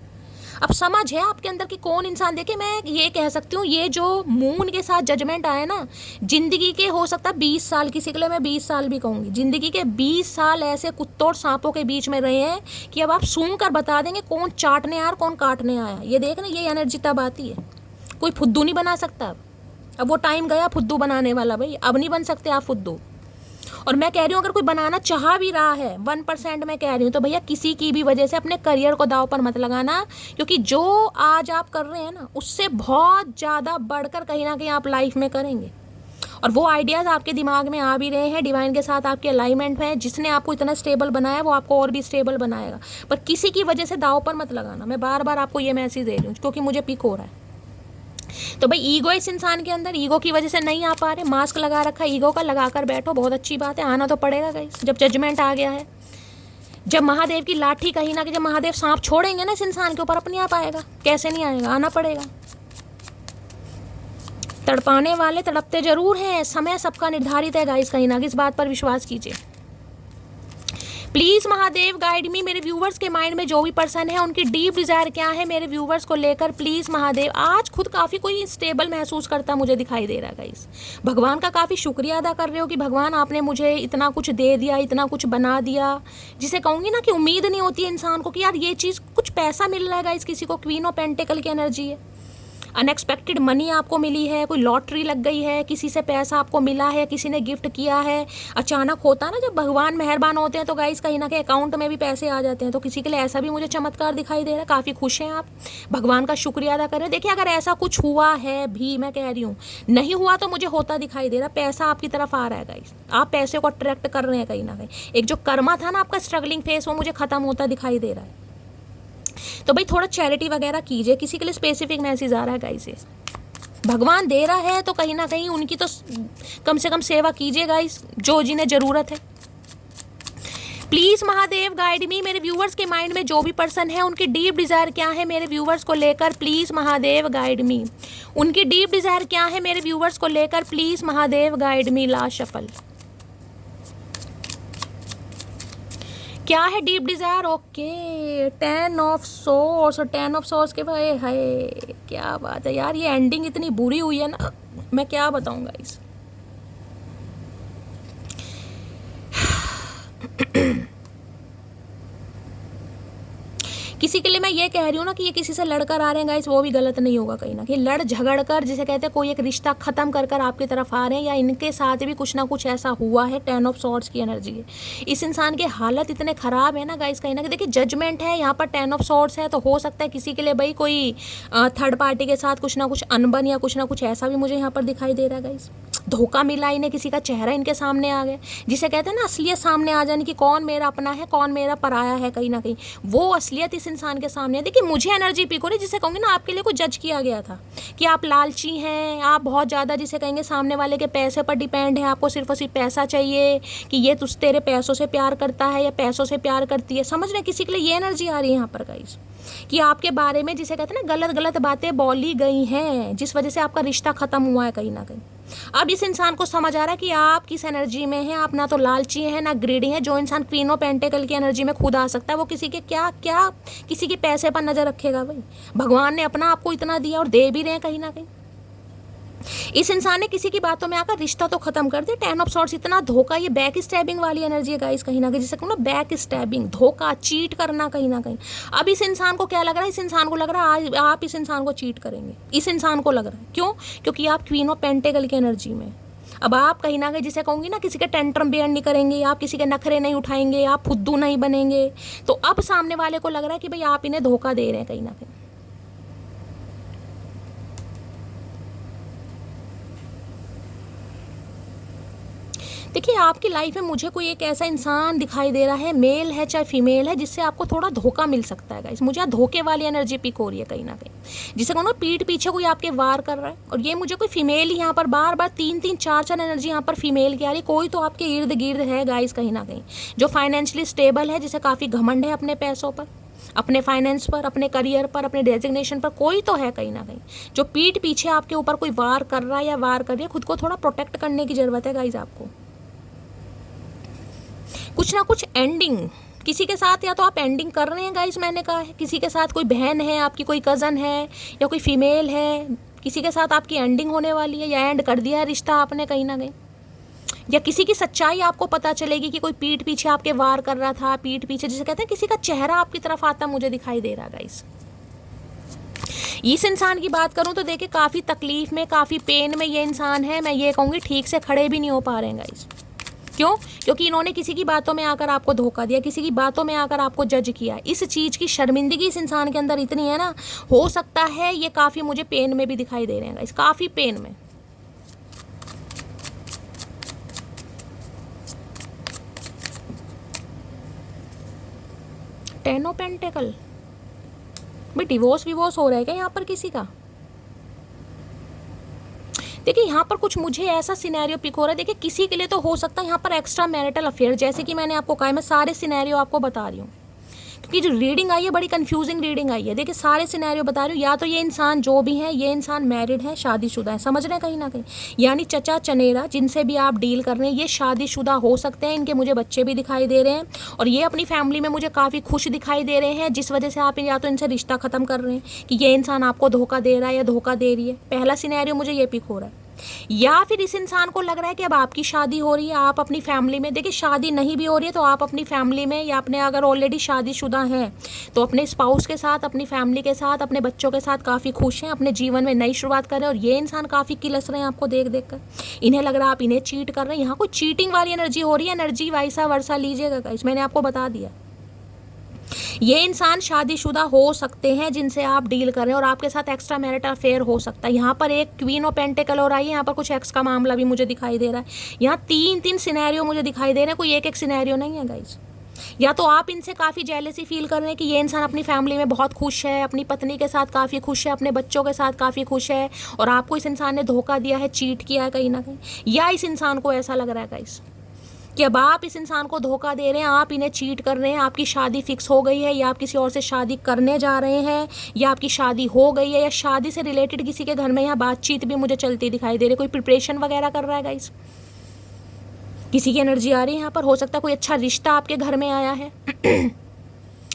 अब समझ है आपके अंदर कि कौन इंसान। देखिए मैं ये कह सकती हूँ, ये जो मून के साथ जजमेंट आया ना, जिंदगी के हो सकता है 20 साल, किसी के लिए मैं 20 साल भी कहूँगी, जिंदगी के 20 साल ऐसे कुत्तों और सांपों के बीच में रहे हैं कि अब आप सूंघ कर बता देंगे कौन चाटने आया और कौन काटने आया। ये देख ना, ये एनर्जी तब आती है। कोई फुद्दू नहीं बना सकता अब वो टाइम गया फुद्दू बनाने वाला भाई, अब नहीं बन सकते आप फुद्दू। और मैं कह रही हूँ अगर कोई बनाना चाह भी रहा है 1% मैं कह रही हूँ, तो भैया किसी की भी वजह से अपने करियर को दाव पर मत लगाना, क्योंकि जो आज आप कर रहे हैं ना उससे बहुत ज़्यादा बढ़कर कहीं ना कहीं आप लाइफ में करेंगे। और वो आइडियाज़ आपके दिमाग में आ भी रहे हैं, डिवाइन के साथ आपके अलाइनमेंट में है। जिसने आपको इतना स्टेबल बनाया वो आपको और भी स्टेबल बनाएगा, पर किसी की वजह से दाव पर मत लगाना। मैं बार बार आपको ये मैसेज दे रही हूँ क्योंकि मुझे पिक हो रहा है। तो भाई ईगो इस इंसान के अंदर, ईगो की वजह से नहीं आ पा रहे, मास्क लगा रखा है ईगो का, लगा कर बैठो, बहुत अच्छी बात है, आना तो पड़ेगा गाइस। जब जजमेंट आ गया है, जब महादेव की लाठी कहीं ना कहीं, जब महादेव सांप छोड़ेंगे ना इस इंसान के ऊपर, अपने आप आएगा, कैसे नहीं आएगा, आना पड़ेगा। तड़पाने वाले तड़पते जरूर हैं, समय सबका निर्धारित है गाइस, कहीं ना कहीं इस बात पर विश्वास कीजिए। प्लीज़ महादेव गाइड मी, मेरे व्यूवर्स के माइंड में जो भी पर्सन है उनकी डीप डिज़ायर क्या है मेरे व्यूवर्स को लेकर, प्लीज़ महादेव। आज खुद काफ़ी कोई स्टेबल महसूस करता मुझे दिखाई दे रहा है गाइस। भगवान का काफ़ी शुक्रिया अदा कर रहे हो कि भगवान आपने मुझे इतना कुछ दे दिया, इतना कुछ बना दिया, जिसे कहूँगी ना कि उम्मीद नहीं होती है इंसान को कि यार ये चीज़, कुछ पैसा मिल रहा है गाइस, किसी को क्वीन ऑफ पेंटिकल की एनर्जी है, अनएक्सपेक्टेड मनी आपको मिली है, कोई लॉटरी लग गई है, किसी से पैसा आपको मिला है, किसी ने गिफ्ट किया है, अचानक होता है ना जब भगवान मेहरबान होते हैं तो गाइस कहीं ना कहीं अकाउंट में भी पैसे आ जाते हैं। तो किसी के लिए ऐसा भी मुझे चमत्कार दिखाई दे रहा है, काफ़ी खुश हैं आप, भगवान का शुक्रिया अदा कर रहे हैं। देखिए अगर ऐसा कुछ हुआ है भी, मैं कह रही हूँ नहीं हुआ तो मुझे होता दिखाई दे रहा, पैसा आपकी तरफ आ रहा है गाइस, आप पैसे को अट्रैक्ट कर रहे हैं कहीं ना कहीं। एक जो कर्मा था ना आपका स्ट्रगलिंग फेस, वो मुझे खत्म होता दिखाई दे रहा है। तो भाई थोड़ा चैरिटी वगैरह कीजिए, किसी के लिए स्पेसिफिक मैसेज आ रहा है गाइस, भगवान दे रहा है तो कहीं ना कहीं उनकी तो कम से कम सेवा कीजिए गाइस, जो जिन्हें ज़रूरत है। प्लीज़ महादेव गाइड मी, मेरे व्यूवर्स के माइंड में जो भी पर्सन है उनकी डीप डिज़ायर क्या है मेरे व्यूवर्स को लेकर, प्लीज़ महादेव गाइड मी। उनकी डीप डिज़ायर क्या है मेरे व्यूवर्स को लेकर, please Mahadev guide me. Last shuffle, क्या है deep desire? Okay, 10 of source, और 10 ऑफ सोर्स के भाई है, क्या बात है यार, ये एंडिंग इतनी बुरी हुई है ना, मैं क्या बताऊंगा इस किसी के लिए मैं ये कह रही हूँ ना कि ये किसी से लड़कर आ रहे हैं गाइस, वो भी गलत नहीं होगा कहीं ना कहीं, लड़ झगड़ कर, जिसे कहते हैं कोई एक रिश्ता खत्म कर कर आपकी तरफ आ रहे हैं, या इनके साथ भी कुछ ना कुछ ऐसा हुआ है। 10 ऑफ सॉर्ड्स की एनर्जी है, इस इंसान के हालत इतने ख़राब है ना गाइस, कहीं ना कहीं देखिए जजमेंट है यहाँ पर, 10 ऑफ सॉर्ड्स है, तो हो सकता है किसी के लिए भाई कोई थर्ड पार्टी के साथ कुछ ना कुछ अनबन या कुछ ना कुछ ऐसा भी मुझे यहाँ पर दिखाई दे रहा है गाइस। धोखा मिला इन्हें, किसी का चेहरा इनके सामने आ गया, जिसे कहते हैं ना असलियत सामने आ जाने की, कौन मेरा अपना है कौन मेरा पराया है, कहीं ना कहीं वो असलियत इस इंसान के सामने है। देखिए मुझे एनर्जी पिक हो रही, जिसे कहूँगी ना आपके लिए कुछ जज किया गया था कि आप लालची हैं, आप बहुत ज़्यादा जिसे कहेंगे सामने वाले के पैसे पर डिपेंड है, आपको सिर्फ और सिर्फ पैसा चाहिए, कि ये तुझ तेरे पैसों से प्यार करता है या पैसों से प्यार करती है, समझ रहे किसी के लिए ये एनर्जी आ रही है यहाँ पर गाइस, कि आपके बारे में जिसे कहते हैं ना गलत गलत बातें बोली गई हैं, जिस वजह से आपका रिश्ता खत्म हुआ है कहीं ना कहीं। अब इस इंसान को समझ आ रहा है कि आप किस एनर्जी में हैं, आप ना तो लालची हैं ना ग्रीडी हैं। जो इंसान क्वीन ऑफ पेंटिकल की एनर्जी में खुद आ सकता है, वो किसी के क्या किसी के पैसे पर नजर रखेगा भाई। भगवान ने अपना आपको इतना दिया और दे भी रहे हैं कहीं ना कहीं। इस इंसान ने किसी की बातों में आकर रिश्ता तो खत्म कर दिया। 10 ऑफ सॉर्ड्स, इतना धोखा, ये बैक स्टैबिंग वाली एनर्जी है गाइस कहीं ना कहीं, जिसे कहूँ ना बैक स्टैबिंग, धोखा, चीट करना कहीं ना कहीं। अब इस इंसान को क्या लग रहा है, इस इंसान को लग रहा है आज आप इस इंसान को चीट करेंगे, इस इंसान को लग रहा है। क्यों? क्योंकि आप क्वीन ऑफ पेंटिकल की एनर्जी में, अब आप कहीं ना कहीं जिसे कहूँगी ना किसी के टेंट्रम बेयर नहीं करेंगे, आप किसी के नखरे नहीं उठाएंगे, आप फुद्दू नहीं बनेंगे। तो अब सामने वाले को लग रहा है कि भाई आप इन्हें धोखा दे रहे हैं कहीं ना कहीं। देखिए आपकी लाइफ में मुझे कोई एक ऐसा इंसान दिखाई दे रहा है, मेल है चाहे फीमेल है, जिससे आपको थोड़ा धोखा मिल सकता है गाइस। मुझे धोखे वाली एनर्जी पिक हो रही है कहीं ना कहीं, जिसे कहूँ ना पीठ पीछे कोई आपके वार कर रहा है, और ये मुझे कोई फीमेल ही यहाँ पर बार बार 3-3 4-4 एनर्जी यहाँ पर फीमेल की आ रही। कोई तो आपके इर्द गिर्द है गाइस कहीं ना कहीं, जो फाइनेंशियली स्टेबल है, जिसे काफ़ी घमंड है अपने पैसों पर, अपने फाइनेंस पर, अपने करियर पर, अपने डेजिग्नेशन पर। कोई तो है कहीं ना कहीं जो पीठ पीछे आपके ऊपर कोई वार कर रहा है या वार कर रही है। खुद को थोड़ा प्रोटेक्ट करने की ज़रूरत है गाइस आपको। कुछ ना कुछ एंडिंग किसी के साथ, या तो आप एंडिंग कर रहे हैं गाइस, मैंने कहा है किसी के साथ, कोई बहन है आपकी, कोई कज़न है या कोई फीमेल है, किसी के साथ आपकी एंडिंग होने वाली है, या एंड कर दिया है रिश्ता आपने कहीं ना कहीं, या किसी की सच्चाई आपको पता चलेगी कि कोई पीठ पीछे आपके वार कर रहा था, पीठ पीछे जिसे कहते हैं किसी का चेहरा आपकी तरफ आता मुझे दिखाई दे रहा गाइस। इस इंसान की बात करूं तो देखिए काफ़ी तकलीफ में, काफ़ी पेन में ये इंसान है। मैं ये कहूँगी ठीक से खड़े भी नहीं हो पा रहे हैं गाइस, क्यों? क्योंकि इन्होंने किसी की बातों में आकर आपको धोखा दिया, किसी की बातों में आकर आपको जज किया। इस चीज़ की शर्मिंदगी इस इंसान के अंदर इतनी है ना, हो सकता है ये काफ़ी मुझे पेन में भी दिखाई दे रहे हैं गाइस, काफ़ी पेन में। टेन ऑफ पेंटिकल, भाई डिवोर्स विवोर्स हो रहा है क्या यहाँ पर किसी का? देखिए यहाँ पर कुछ मुझे ऐसा सिनेरियो पिक हो रहा है, देखिए किसी के लिए तो हो सकता है यहाँ पर एक्स्ट्रा मैरिटल अफेयर, जैसे कि मैंने आपको कहा, मैं सारे सिनेरियो आपको बता रही हूँ, क्योंकि जो रीडिंग आई है बड़ी कंफ्यूजिंग रीडिंग आई है। देखिए सारे सिनेरियो बता रही हूँ, या तो ये इंसान जो भी है, ये इंसान मैरिड है, शादीशुदा है, समझ रहे हैं कहीं ना कहीं, यानी चचा चनेरा जिनसे भी आप डील कर रहे हैं ये शादीशुदा हो सकते हैं, इनके मुझे बच्चे भी दिखाई दे रहे हैं, और ये अपनी फैमिली में मुझे काफ़ी खुश दिखाई दे रहे हैं, जिस वजह से आप या तो इनसे रिश्ता ख़त्म कर रहे हैं कि ये इंसान आपको धोखा दे रहा है या धोखा दे रही है। पहला सिनेरियो मुझे ये पिक हो रहा है। या फिर इस इंसान को लग रहा है कि अब आपकी शादी हो रही है, आप अपनी फैमिली में, देखिए शादी नहीं भी हो रही है तो आप अपनी फैमिली में, या अपने अगर ऑलरेडी शादीशुदा हैं तो अपने स्पाउस के साथ, अपनी फैमिली के साथ, अपने बच्चों के साथ काफ़ी खुश हैं, अपने जीवन में नई शुरुआत कर रहे हैं, और ये इंसान काफ़ी किलस रहे हैं आपको देख देख कर, इन्हें लग रहा है आप इन्हें चीट कर रहे हैं। यहाँ कोई चीटिंग वाली एनर्जी हो रही है, एनर्जी वैसा वर्षा लीजिएगा गाइस, मैंने आपको बता दिया। ये इंसान शादीशुदा हो सकते हैं जिनसे आप डील कर रहे हैं, और आपके साथ एक्स्ट्रा मैरिटल अफेयर हो सकता है। यहाँ पर एक क्वीन ऑफ पेंटिकल और आई है, यहाँ पर कुछ एक्स का मामला भी मुझे दिखाई दे रहा है। यहाँ तीन सिनेरियो मुझे दिखाई दे रहे हैं, कोई एक सिनेरियो नहीं है गाइज। या तो आप इनसे काफ़ी जेलसी फील कर रहे हैं कि ये इंसान अपनी फैमिली में बहुत खुश है, अपनी पत्नी के साथ काफ़ी खुश है, अपने बच्चों के साथ काफ़ी खुश है, और आपको इस इंसान ने धोखा दिया है, चीट किया है कहीं ना कहीं। या इस इंसान को ऐसा लग रहा है गाइस कि अब आप इस इंसान को धोखा दे रहे हैं, आप इन्हें चीट कर रहे हैं, आपकी शादी फिक्स हो गई है, या आप किसी और से शादी करने जा रहे हैं, या आपकी शादी हो गई है, या शादी से रिलेटेड किसी के घर में यहाँ बातचीत भी मुझे चलती दिखाई दे रही है, कोई प्रिपरेशन वगैरह कर रहा है गाइस, किसी की एनर्जी आ रही है यहाँ पर। हो सकता है कोई अच्छा रिश्ता आपके घर में आया है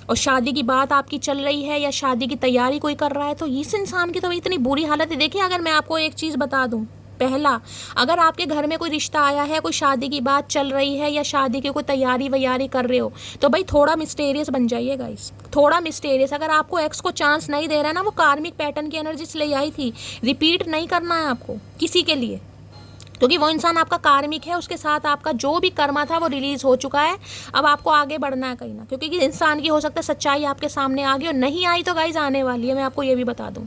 और शादी की बात आपकी चल रही है, या शादी की तैयारी कोई कर रहा है, तो इस इंसान की तो इतनी बुरी हालत है। देखिए अगर मैं आपको एक चीज़ बता दूँ, पहला, अगर आपके घर में कोई रिश्ता आया है, कोई शादी की बात चल रही है, या शादी की कोई तैयारी वैयारी कर रहे हो, तो भाई थोड़ा मिस्टेरियस बन जाइए गाइस, थोड़ा मिस्टेरियस। अगर आपको एक्स को चांस नहीं दे रहा है ना, वो कार्मिक पैटर्न की एनर्जी से ले आई थी, रिपीट नहीं करना है आपको किसी के लिए, क्योंकि वो इंसान आपका कार्मिक है, उसके साथ आपका जो भी कर्मा था वो रिलीज हो चुका है। अब आपको आगे बढ़ना है कहीं ना, क्योंकि इंसान की हो सकता है सच्चाई आपके सामने आ गई, और नहीं आई तो गाइज आने वाली है, मैं आपको ये भी बता दूं।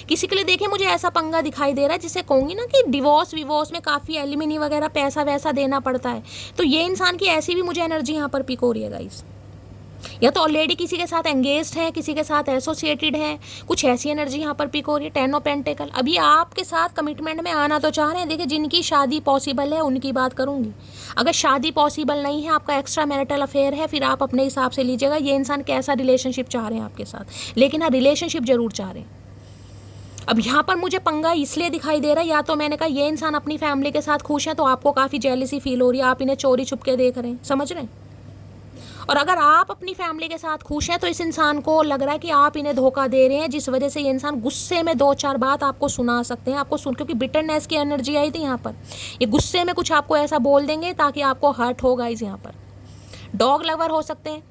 किसी के लिए देखिए मुझे ऐसा पंगा दिखाई दे रहा है जिसे कहूँगी ना कि डिवोर्स विवोर्स में काफ़ी एलिमिनी वगैरह पैसा वैसा देना पड़ता है, तो ये इंसान की ऐसी भी मुझे एनर्जी यहाँ पर पिक हो रही है गाइज। या तो ऑलरेडी किसी के साथ एंगेज्ड है, किसी के साथ एसोसिएटेड है, कुछ ऐसी एनर्जी यहाँ पर पिक हो रही है। टेन ऑफ पेंटिकल, अभी आपके साथ कमिटमेंट में आना तो चाह रहे हैं। देखिए जिनकी शादी पॉसिबल है उनकी बात करूंगी, अगर शादी पॉसिबल नहीं है, आपका एक्स्ट्रा मैरिटल अफेयर है, फिर आप अपने हिसाब से लीजिएगा ये इंसान कैसा रिलेशनशिप चाह रहे हैं आपके साथ, लेकिन हाँ रिलेशनशिप जरूर चाह रहे हैं। अब यहाँ पर मुझे पंगा इसलिए दिखाई दे रहा है, या तो मैंने कहा ये इंसान अपनी फैमिली के साथ खुश है तो आपको काफ़ी जेलसी फील हो रही है, आप इन्हें चोरी छुप के देख रहे हैं, समझ रहे हैं। और अगर आप अपनी फैमिली के साथ खुश हैं तो इस इंसान को लग रहा है कि आप इन्हें धोखा दे रहे हैं, जिस वजह से ये इंसान गुस्से में 2-4 बात आपको सुना सकते हैं, आपको सुन, क्योंकि बिटरनेस की एनर्जी आई थी यहाँ पर, ये गुस्से में कुछ आपको ऐसा बोल देंगे ताकि आपको हर्ट होगा। इस यहाँ पर डॉग लवर हो सकते हैं,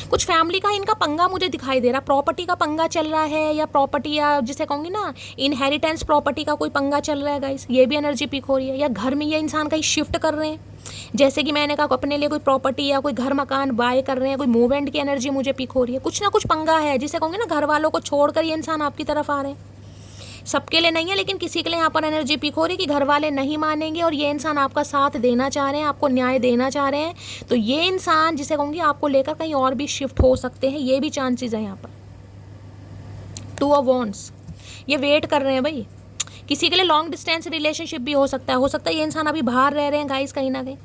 कुछ फैमिली का इनका पंगा मुझे दिखाई दे रहा, प्रॉपर्टी का पंगा चल रहा है, या प्रॉपर्टी, या जिसे कहूँगी ना इनहेरिटेंस प्रॉपर्टी का कोई पंगा चल रहा है गाइस, ये भी एनर्जी पिक हो रही है। या घर में ये इंसान कहीं शिफ्ट कर रहे हैं, जैसे कि मैंने कहा अपने लिए कोई प्रॉपर्टी या कोई घर मकान बाय कर रहे हैं, कोई मूवमेंट की एनर्जी मुझे पिक हो रही है। कुछ ना कुछ पंगा है, जिसे कहूँगी ना घर वालों को छोड़कर ये इंसान आपकी तरफ आ रहे हैं। सबके लिए नहीं है, लेकिन किसी के लिए यहाँ पर एनर्जी पिक हो रही है कि घर वाले नहीं मानेंगे और ये इंसान आपका साथ देना चाह रहे हैं, आपको न्याय देना चाह रहे हैं, तो ये इंसान जिसे कहूँगी आपको लेकर कहीं और भी शिफ्ट हो सकते हैं, ये भी चांसेस है यहाँ पर। 2 ऑफ वॉन्ड्स, ये वेट कर रहे हैं भाई, किसी के लिए लॉन्ग डिस्टेंस रिलेशनशिप भी हो सकता है ये इंसान अभी बाहर रह रहे हैं गाइस कहीं ना कहीं,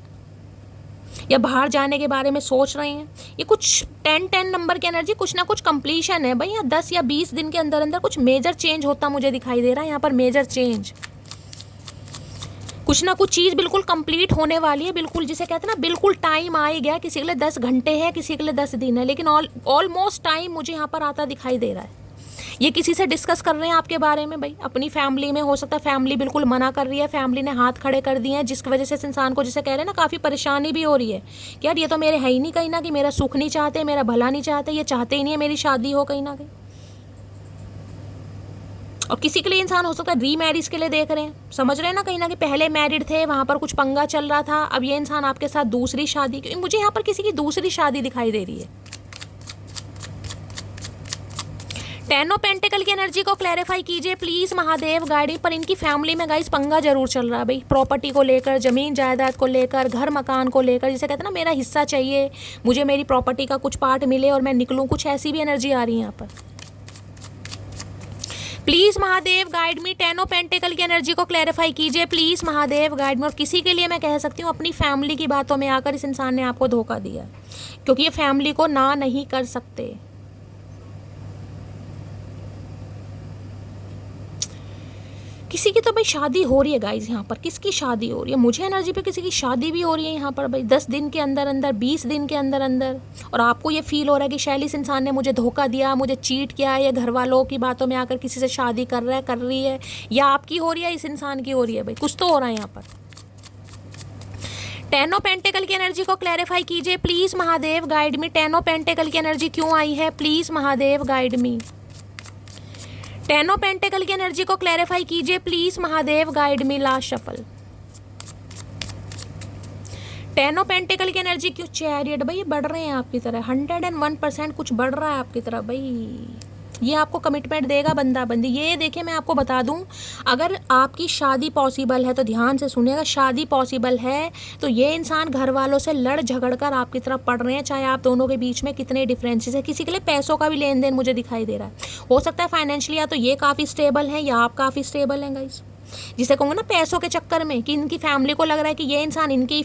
या बाहर जाने के बारे में सोच रहे हैं। ये कुछ 10 नंबर की एनर्जी, कुछ ना कुछ कंप्लीशन है भाई, या 10 या 20 दिन के अंदर अंदर कुछ मेजर चेंज होता मुझे दिखाई दे रहा है यहाँ पर। मेजर चेंज, कुछ ना कुछ चीज़ बिल्कुल कंप्लीट होने वाली है, बिल्कुल जिसे कहते हैं ना बिल्कुल टाइम आ ही गया। किसी के लिए 10 घंटे है, किसी के लिए 10 दिन है, लेकिन ऑलमोस्ट टाइम मुझे यहाँ पर आता दिखाई दे रहा है। ये किसी से डिस्कस कर रहे हैं आपके बारे में भाई, अपनी फैमिली में, हो सकता है फैमिली बिल्कुल मना कर रही है, फैमिली ने हाथ खड़े कर दिए हैं, जिसकी वजह से इस इंसान को, जिसे कह रहे हैं ना, काफ़ी परेशानी भी हो रही है कि यार ये तो मेरे है ही नहीं कहीं ना, कि मेरा सुख नहीं चाहते, मेरा भला नहीं चाहते, ये चाहते ही नहीं है मेरी शादी हो कहीं ना कहीं। और किसी के लिए इंसान हो सकता है रीमैरिज के लिए देख रहे हैं, समझ रहे हैं ना, कहीं ना कहीं पहले मैरिड थे, वहाँ पर कुछ पंगा चल रहा था, अब ये इंसान आपके साथ दूसरी शादी, क्योंकि मुझे यहाँ पर किसी की दूसरी शादी दिखाई दे रही है। टेन ऑफ पेंटिकल की एनर्जी को क्लैरिफाई कीजिए प्लीज महादेव गाइड। पर इनकी फैमिली में गाइस पंगा जरूर चल रहा है भाई, प्रॉपर्टी को लेकर, जमीन जायदाद को लेकर, घर मकान को लेकर, जिसे कहते हैं ना मेरा हिस्सा चाहिए, मुझे मेरी प्रॉपर्टी का कुछ पार्ट मिले और मैं निकलूं, कुछ ऐसी भी एनर्जी आ रही है यहाँ पर। Please Mahadev guide me, ten of pentacle की एनर्जी को क्लैरिफाई कीजिए प्लीज महादेव गाइड मी। और किसी के लिए मैं कह सकती हूँ अपनी फैमिली की बातों में आकर इस इंसान ने आपको धोखा दिया, क्योंकि ये फैमिली को ना नहीं कर सकते। किसी की तो भाई शादी हो रही है गाइज, यहाँ पर किसकी शादी हो रही है, मुझे एनर्जी पे किसी की शादी भी हो रही है यहाँ पर भाई, 10 दिन के अंदर अंदर, 20 दिन के अंदर अंदर। और आपको ये फील हो रहा है कि शैली इस इंसान ने मुझे धोखा दिया, मुझे चीट किया, या घर वालों की बातों में आकर किसी से शादी कर रहा है, कर रही है, या आपकी हो रही है, इस इंसान की हो रही है भाई, कुछ तो हो रहा है यहाँ पर। टेन ऑफ पेंटिकल की एनर्जी को क्लैरिफाई कीजिए please Mahadev guide me. Ten of pentacle की एनर्जी क्यों आई है, please Mahadev guide me. Ten of pentacle की एनर्जी को क्लैरिफाई कीजिए please Mahadev guide me. Last shuffle. Ten of pentacle की एनर्जी क्यों, चैरियट भाई बढ़ रहे हैं आपकी तरह, 101% कुछ बढ़ रहा है आपकी तरह भाई, ये आपको कमिटमेंट देगा बंदा बंदी। ये देखिए मैं आपको बता दूं, अगर आपकी शादी पॉसिबल है तो ध्यान से सुनिएगा, शादी पॉसिबल है तो ये इंसान घर वालों से लड़ झगड़ कर आपकी तरफ पड़ रहे हैं, चाहे आप दोनों के बीच में कितने डिफरेंसेस है। किसी के लिए पैसों का भी लेन देन मुझे दिखाई दे रहा है, हो सकता है फाइनेंशियली या तो ये काफ़ी स्टेबल है या आप काफ़ी स्टेबल हैं गाइस, जिसे कहूँगा ना पैसों के चक्कर में, कि इनकी फैमिली को लग रहा है कि ये इंसान इनके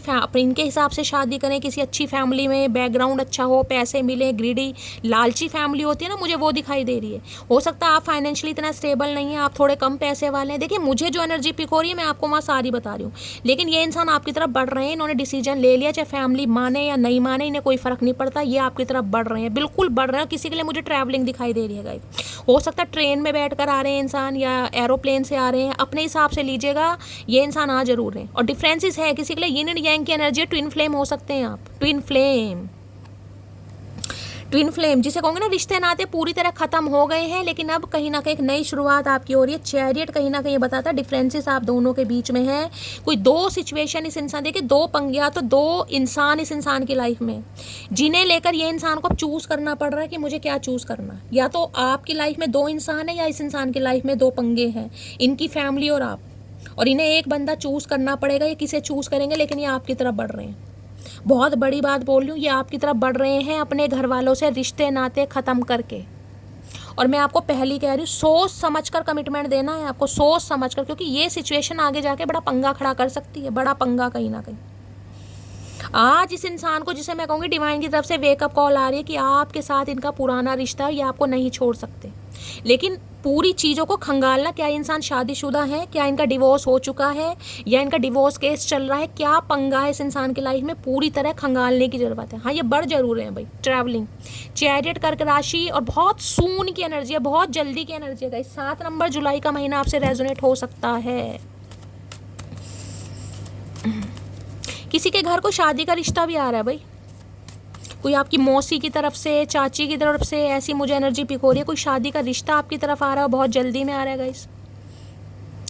हिसाब से शादी करें, किसी अच्छी फैमिली में, बैकग्राउंड अच्छा हो, पैसे मिले, ग्रीडी लालची फैमिली होती है ना, मुझे वो दिखाई दे रही है। हो सकता है आप फाइनेंशियली इतना स्टेबल नहीं है, आप थोड़े कम पैसे वाले हैं। देखिए मुझे जो एनर्जी पिक हो रही है मैं आपको वहाँ सारी बता रही हूँ, लेकिन ये इंसान आपकी तरफ बढ़ रहे हैं, इन्होंने डिसीजन ले लिया, चाहे फैमिली माने या नहीं माने, इन्हें कोई फर्क नहीं पड़ता, ये आपकी तरफ बढ़ रहे हैं, बिल्कुल बढ़ रहे हैं। किसी के लिए मुझे ट्रैवलिंग दिखाई दे रही है गाइस, हो सकता है ट्रेन में बैठ कर आ रहे हैं इंसान, या एरोप्लेन से आ रहे हैं, अपने हिसाब से लीजिएगा, ये इंसान आ जरूर रहे हैं। और डिफरेंसेस है, किसी के लिए यिन एंड यांग की एनर्जी, ट्विन फ्लेम हो सकते हैं आप, ट्विन फ्लेम, ट्विन फ्लेम जिसे कहूँगे ना रिश्ते नाते पूरी तरह खत्म हो गए हैं, लेकिन अब कहीं ना कहीं एक नई शुरुआत आपकी हो रही है। चैरियट कहीं ना कहीं बताता है डिफरेंसेस आप दोनों के बीच में है, कोई दो सिचुएशन इस इंसान, देखिए दो पंगिया, तो दो इंसान इस इंसान की लाइफ में, जिन्हें लेकर ये इंसान को चूज करना पड़ रहा है कि मुझे क्या चूज करना। या तो आपकी लाइफ में दो इंसान है, या इस इंसान की लाइफ में दो पंगे हैं, इनकी फैमिली और आप, और इन्हें एक बंदा चूज करना पड़ेगा, ये किसे चूज करेंगे, लेकिन ये आपकी तरफ बढ़ रहे हैं। बहुत बड़ी बात बोल रही हूँ, ये आपकी तरफ बढ़ रहे हैं अपने घर वालों से रिश्ते नाते खत्म करके। और मैं आपको पहली कह रही हूँ, सोच समझकर कमिटमेंट देना है आपको, सोच समझकर, क्योंकि ये सिचुएशन आगे जाके बड़ा पंगा खड़ा कर सकती है, बड़ा पंगा कहीं ना कहीं। आज इस इंसान को, जिसे मैं कहूँगी डिवाइन की तरफ से वेकअप कॉल आ रही है कि आपके साथ इनका पुराना रिश्ता है, ये आपको नहीं छोड़ सकते, लेकिन पूरी चीज़ों को खंगालना, क्या इंसान शादीशुदा है, क्या इनका डिवोर्स हो चुका है, या इनका डिवोर्स केस चल रहा है, क्या पंगा है इस इंसान की लाइफ में, पूरी तरह खंगालने की ज़रूरत है। हाँ ये बढ़ जरूर है भाई, ट्रैवलिंग, चैरियट, कर्क राशि, और बहुत सून की एनर्जी है, बहुत जल्दी की एनर्जी है। 7 नंबर जुलाई का महीना आपसे रेजोनेट हो सकता है। किसी के घर को शादी का रिश्ता भी आ रहा है भाई, कोई आपकी मौसी की तरफ से, चाची की तरफ से, ऐसी मुझे एनर्जी पिक हो रही है, कोई शादी का रिश्ता आपकी तरफ आ रहा है, बहुत जल्दी में आ रहा है गाइस।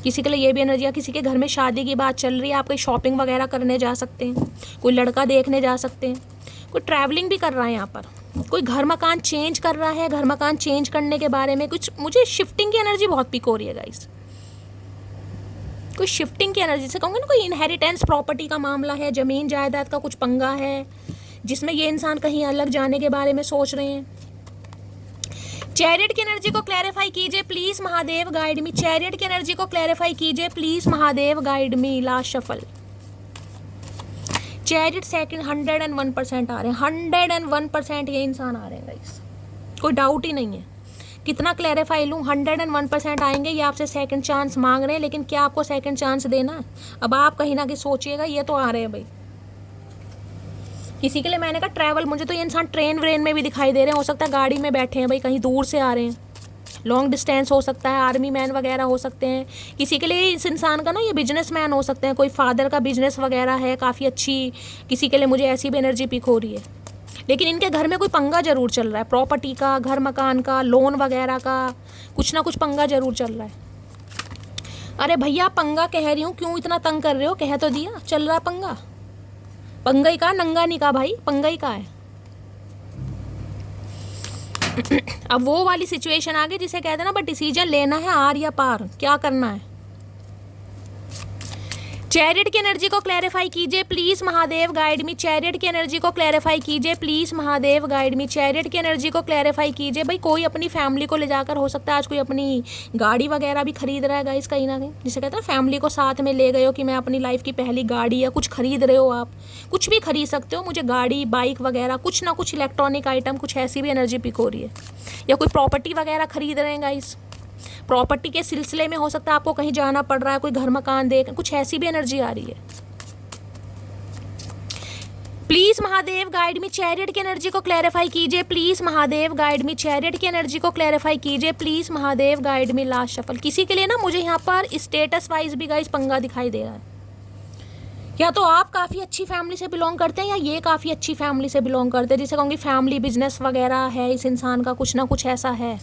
किसी के लिए ये भी एनर्जी है, किसी के घर में शादी की बात चल रही है, आप कोई शॉपिंग वगैरह करने जा सकते हैं, कोई लड़का देखने जा सकते हैं, कोई ट्रैवलिंग भी कर रहा है यहाँ पर, कोई घर मकान चेंज कर रहा है, घर मकान चेंज करने के बारे में कुछ, मुझे शिफ्टिंग की एनर्जी बहुत पिक हो रही है गाइस, कोई शिफ्टिंग की एनर्जी से कहूँगी ना, कोई इनहेरिटेंस प्रॉपर्टी का मामला है, ज़मीन जायदाद का कुछ पंगा है, जिसमें ये इंसान कहीं अलग जाने के बारे में सोच रहे हैं। चैरियट की एनर्जी को क्लैरिफाई कीजिए please Mahadev guide me. Chariot की एनर्जी को क्लैरिफाई कीजिए please Mahadev guide me. Last shuffle. Chariot second 101% आ रहे हैं, 101% ये इंसान आ रहे हैं गाइस, कोई डाउट ही नहीं है। कितना क्लैरिफाई लूँ, 101% आएंगे। ये आपसे सेकंड चांस मांग रहे हैं, लेकिन क्या आपको सेकंड चांस देना है, अब आप कहीं ना कहीं सोचिएगा। ये तो आ रहे हैं भाई, किसी के लिए मैंने कहा ट्रैवल, मुझे तो ये इंसान ट्रेन व्रेन में भी दिखाई दे रहे हैं, हो सकता है गाड़ी में बैठे हैं भाई, कहीं दूर से आ रहे हैं, लॉन्ग डिस्टेंस हो सकता है, आर्मी मैन वगैरह हो सकते हैं। किसी के लिए इस इंसान का ना ये बिजनेस मैन हो सकते हैं, कोई फादर का बिजनेस वगैरह है काफ़ी अच्छी, किसी के लिए मुझे ऐसी भी एनर्जी पिक हो रही है। लेकिन इनके घर में कोई पंगा जरूर चल रहा है, प्रॉपर्टी का, घर मकान का, लोन वगैरह का, कुछ ना कुछ पंगा जरूर चल रहा है। अरे भैया पंगा कह रही हूँ, क्यों इतना तंग कर रहे हो? कह तो दिया, चल रहा पंगा। पंगा ही का, नंगा नहीं का भाई, पंगा ही का है। अब वो वाली सिचुएशन आ गई जिसे कहते हैं ना, बट डिसीजन लेना है आर या पार, क्या करना है। चैरिट की एनर्जी को क्लैरिफाई कीजिए please Mahadev, guide me. Chariot की एनर्जी को क्लैरिफाई कीजिए please Mahadev, guide me. Chariot की एनर्जी को क्लैरिफाई कीजिए। भाई कोई अपनी फैमिली को ले जाकर, हो सकता है आज कोई अपनी गाड़ी वगैरह भी खरीद रहा है गाइस, कहीं ना कहीं, जिसे कहते हैं फैमिली को साथ में ले गए हो कि मैं अपनी लाइफ की पहली गाड़ी, या कुछ खरीद रहे हो आप, कुछ भी खरीद सकते हो। मुझे गाड़ी, बाइक वगैरह, कुछ ना कुछ इलेक्ट्रॉनिक आइटम, कुछ ऐसी भी एनर्जी पिक हो रही है। या कोई प्रॉपर्टी वगैरह खरीद रहे हैं गाइस, प्रॉपर्टी के सिलसिले में हो सकता है आपको कहीं जाना पड़ रहा है, कोई घर मकान देख, कुछ ऐसी भी एनर्जी आ रही है। Please Mahadev guide me. Chariot की एनर्जी को क्लैरिफाई कीजिए please Mahadev, guide me. Chariot की एनर्जी को क्लैरिफाई कीजिए please Mahadev, guide me. Last shuffle. किसी के लिए ना मुझे यहाँ पर स्टेटस वाइज भी गाइस पंगा दिखाई दे रहा है। या तो आप काफ़ी अच्छी फैमिली से बिलोंग करते हैं, या ये काफ़ी अच्छी फैमिली से बिलोंग करते हैं, जिसे कहूँगी फैमिली बिजनेस वगैरह है इस इंसान का, कुछ ना कुछ ऐसा है।